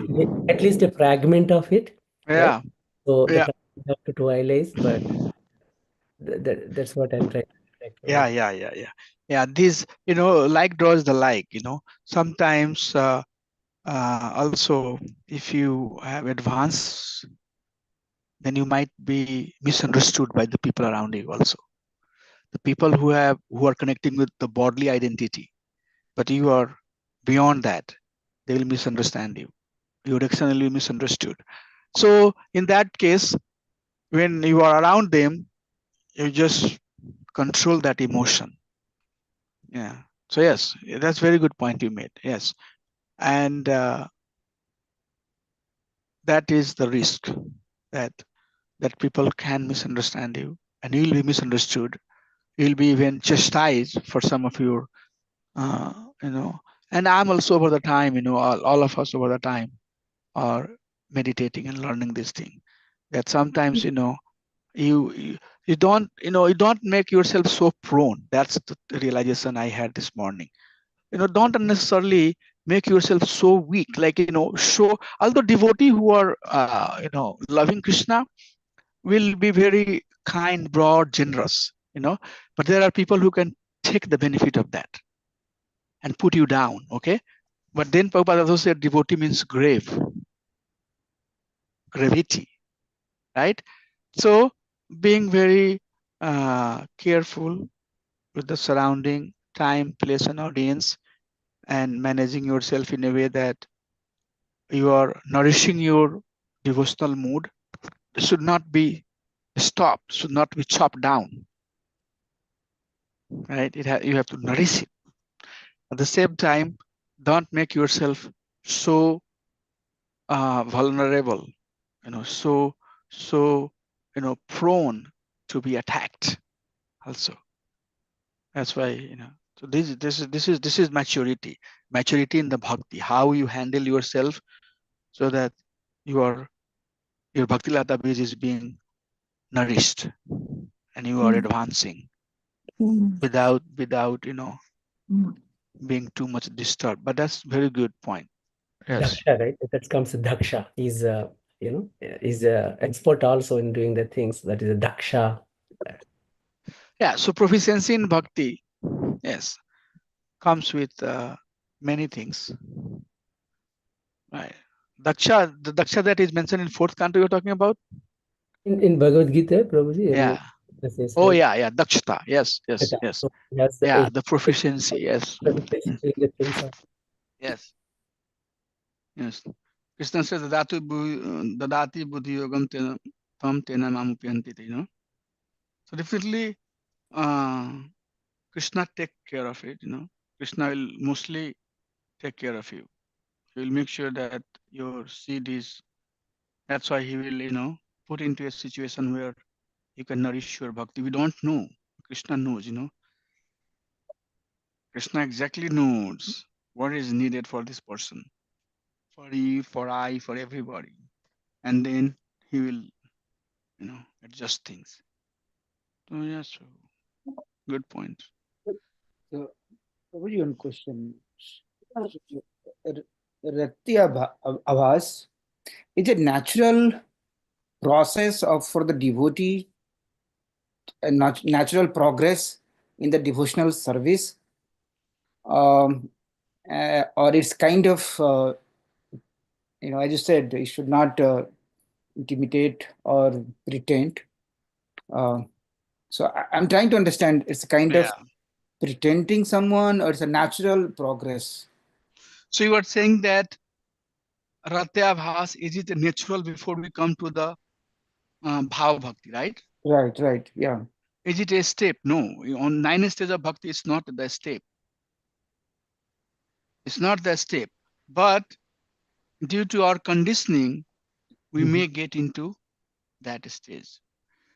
at least a fragment of it, right? yeah, So the yeah, fragment have to twilight, but that's what I'm trying to reflect yeah, over. yeah, yeah, yeah. Yeah, these, like draws the like, sometimes also if you have advanced, then you might be misunderstood by the people around you also. The people who are connecting with the bodily identity, but you are beyond that, they will misunderstand you. You would externally be misunderstood. So in that case, when you are around them, you just control that emotion. Yeah. So yes, that's very good point you made. Yes. And that is the risk that people can misunderstand you and you'll be misunderstood. You'll be even chastised for some of your, uh, and I'm also over the time, all of us over the time are meditating and learning this thing, that sometimes, you don't make yourself so prone. That's the realization I had this morning. Don't unnecessarily make yourself so weak, like, show. Although devotee who are loving Krishna will be very kind, broad, generous, but there are people who can take the benefit of that and put you down. Okay, but then Prabhupada also said devotee means gravity, right? So being very careful with the surrounding, time, place, and audience, and managing yourself in a way that you are nourishing your devotional mood should not be stopped, should not be chopped down, right? You have to nourish it. At the same time, don't make yourself so vulnerable, so prone to be attacked. Also, that's why So this is maturity in the bhakti. How you handle yourself so that you are your Bhakti Lata Bij is being nourished and you are advancing without being too much disturbed. But that's very good point. Yes. Daksha, right? That comes Daksha. He's is a expert also in doing the things. That is a Daksha. Yeah. So proficiency in bhakti, yes, comes with many things. Right. Daksha, the Daksha that is mentioned in fourth canto you're talking about? In Bhagavad Gita, Prabhuji, Yeah. this is Oh like yeah, yeah. Dakshata. Yes, yes, yes. so he has Yeah, the proficiency. Yes. doing the things. Yes. Yes. Krishna says dadati buddhi yogam tam tena mamupyanti, So definitely Krishna take care of it, Krishna will mostly take care of you. He will make sure that your seed is, that's why he will, put into a situation where you can nourish your bhakti. We don't know. Krishna knows, Krishna exactly knows what is needed for this person, for you, for I, for everybody. And then he will, adjust things. So yes, good point. So, Prabhuji, one question. Rakti Avas is a natural process of for the devotee, a natural progress in the devotional service, um, or it's kind of, as you said, it should not intimidate or pretend. Uh, so I'm trying to understand, it's a kind of Yeah. pretending someone or it's a natural progress. So you are saying that Ratyabhas, is it natural before we come to the Bhava Bhakti, right? Right, yeah. Is it a step? No. On 9 stages of Bhakti, it's not the step. It's not the step. But due to our conditioning, we may get into that stage.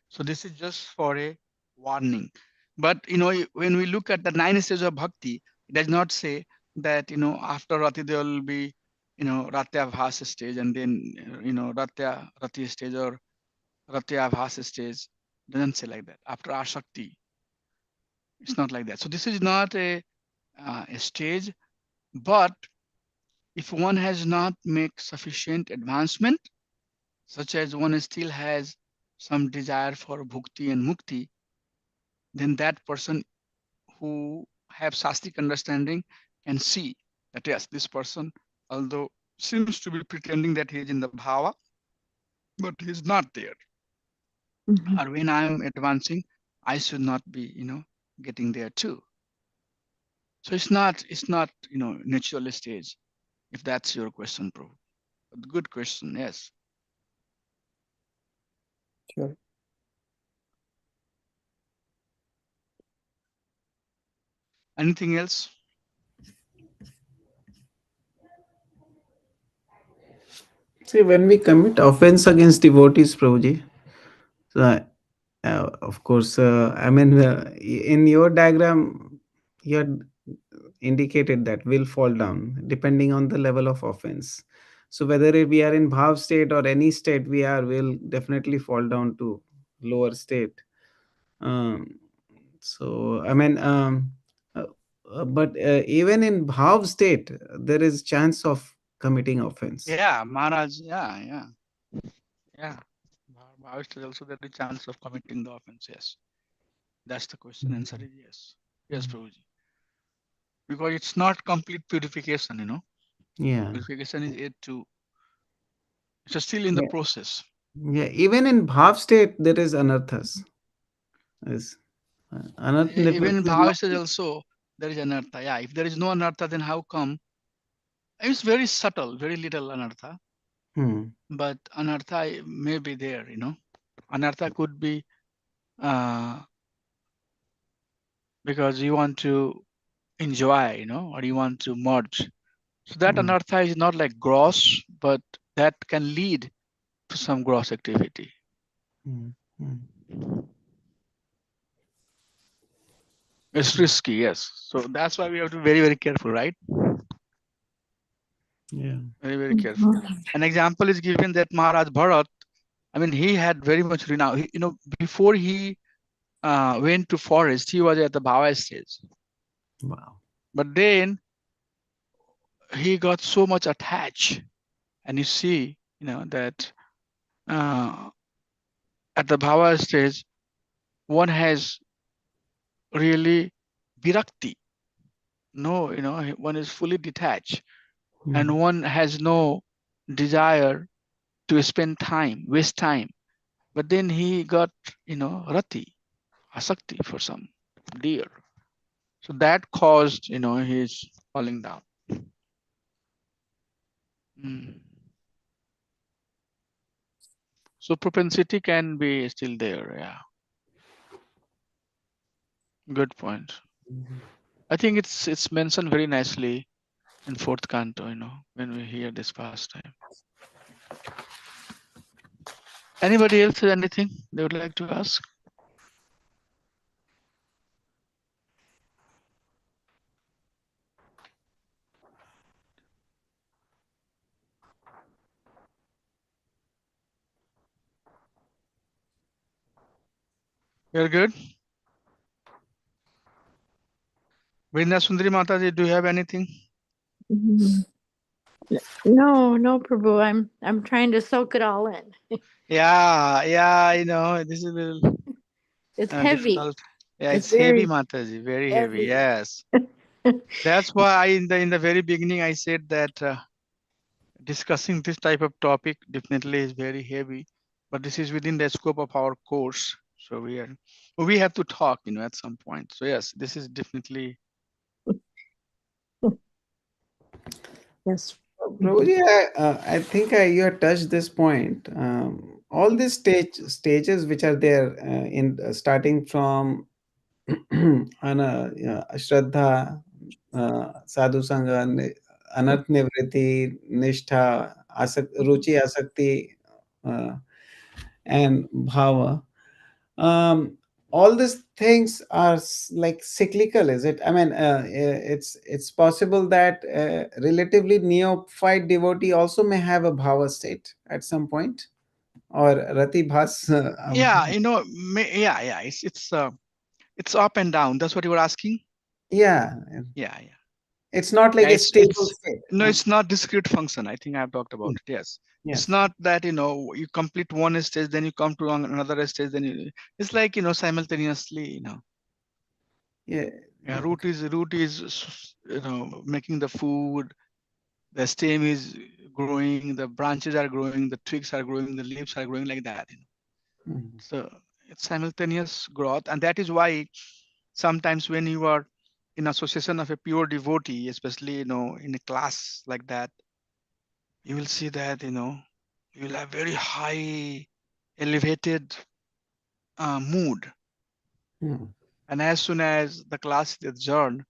So this is just for a warning. But when we look at the 9 stages of Bhakti, it does not say that after Rati there will be Ratya Bhas stage and then Ratya Rati stage or Ratya Bhas stage. Doesn't say like that. After Ashakti, it's not like that. So this is not a stage. But if one has not made sufficient advancement, such as one still has some desire for bhukti and mukti, then that person who have sastic understanding can see that yes, this person, although seems to be pretending that he is in the bhava, but he is not there. Or when I am advancing, I should not be, getting there too. So it's not, natural stage. If that's your question, bro. Good question. Yes. Sure. Anything else? See, when we commit offense against devotees, Prabhuji, so of course, I mean, in your diagram, you had indicated that will fall down depending on the level of offense. So whether we are in bhav state or any state we are, will definitely fall down to lower state. Um, so I mean, uh, but even in bhav state, there is chance of committing offense. Yeah, Maharaj. Yeah. Bhavist is also there the chance of committing the offense. Yes. That's the question. Answer is yes. Yes, Prabhuji. Because it's not complete purification, Yeah. Purification is yet to, it's still in the Yeah. process. Yeah. Even in bhav state, there is anarthas. Is anartha Even in nivritti is not. Bhavist is also, there is anartha. Yeah. If there is no anartha, then how come? It's very subtle, very little anartha. Hmm. But anartha may be there, Anartha could be because you want to enjoy, or you want to merge. So that Hmm. anartha is not like gross, but that can lead to some gross activity. Hmm. Hmm. It's risky, yes. So that's why we have to be very, very careful, right? Yeah. Very, very careful. An example is given that Maharaj Bharat, I mean, he had very much renown. Before he went to forest, he was at the Bhava stage. Wow. But then he got so much attached, and you see, that uh, at the Bhava stage, one has really virakti. No, one is fully detached, and one has no desire to spend time, waste time. But then he got, rati, asakti for some deer. So that caused, his falling down. Mm. So propensity can be still there. Yeah. Good point. I think it's mentioned very nicely in fourth canto, when we hear this pastime. Anybody else has anything they would like to ask? You're good? Vrinda Sundari Mataji, do you have anything? Mhm. No, Prabhu. I'm trying to soak it all in. Yeah, this is a little It's heavy. difficult. Yeah, It's it's heavy, very Mataji, very heavy. heavy. Yes. That's why in the very beginning I said that discussing this type of topic definitely is very heavy, but this is within the scope of our course. So we have to talk, at some point. So yes, this is definitely. Yes. Prabhuji, I think you have touched this point. All these stages which are there in starting from Shraddha, Sadhu Sangha, Anarth Nivriti, Nishtha, Ruchi Asakti, uh, and Bhava. Um, all these things are like cyclical, is it? I mean, it's possible that relatively neophyte devotee also may have a Bhava state at some point, or Rati Bhas. Yeah, yeah. It's up and down. That's what you were asking. Yeah, Yeah, yeah. it's not like Yeah, a it's stable state. no, it's not discrete function. I think I've talked about it. Yes, it's Yes. not that you complete one stage, then you come to another stage, then it's like simultaneously. Yeah. Yeah, root is making the food. The stem is growing. The branches are growing. The twigs are growing. The leaves are growing like that. Mhm. So it's simultaneous growth, and that is why sometimes when you are in association of a pure devotee, especially in a class like that, you will see that you will have very high elevated mood, Mhm. and as soon as the class is adjourned,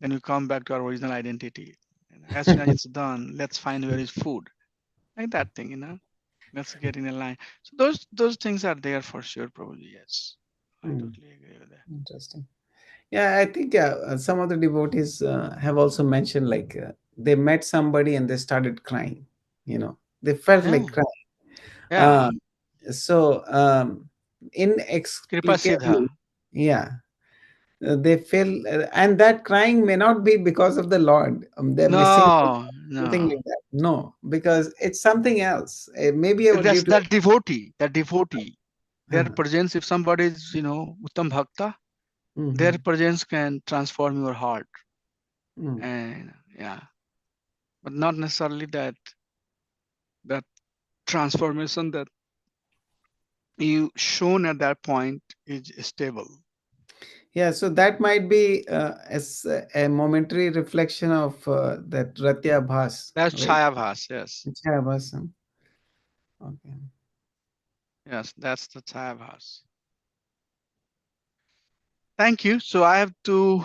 then you come back to our original identity, and as soon as it's done, let's find where is food, like that thing. Let's get in a line. So those things are there for sure, probably. Yes, I Mhm. totally agree with that. Interesting. Yeah, I think some of the devotees have also mentioned like they met somebody and they started crying. They felt Yeah, like crying. yeah. Uh, so Kripa inexplicably, Siddha. yeah, they feel, and that crying may not be because of the Lord. They're missing No, something no. like that. No, because it's something else. Maybe due That's to. that devotee. That devotee. Their Uh, presence, if somebody is, Uttam Bhakta, their mhm, presence can transform your heart. mm. And yeah, but not necessarily that transformation that you shown at that point is stable. Yeah, so that might be as a momentary reflection of that Ratya Bhas, That's right? Chaya Bhas, yes. Chaya Bhas. Okay. Yes, that's the Chaya Bhas. Thank you. So I have to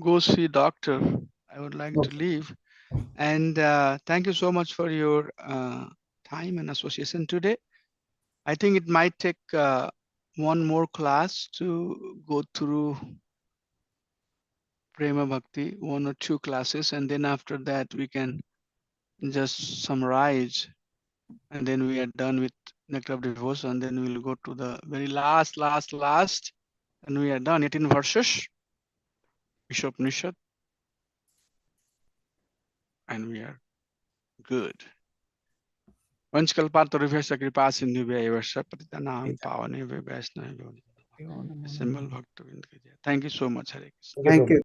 go see doctor. I would like to Okay. leave. And thank you so much for your time and association today. I think it might take one more class to go through Prema Bhakti, one or two classes, and then after that we can just summarize And then we are done with Nectar of Devotion. Then we'll go to the very last, and we are done. 18 verses, Ishopanishad, and we are good. Vanchkalpatarubhyasya kripa sindhubhya evasya patitanam pavanebhyo vaishnavibhyo. Assemble Bhakta Vrinda ki jai. Thank you so much, Hare Krishna. Thank you so Thank much. you.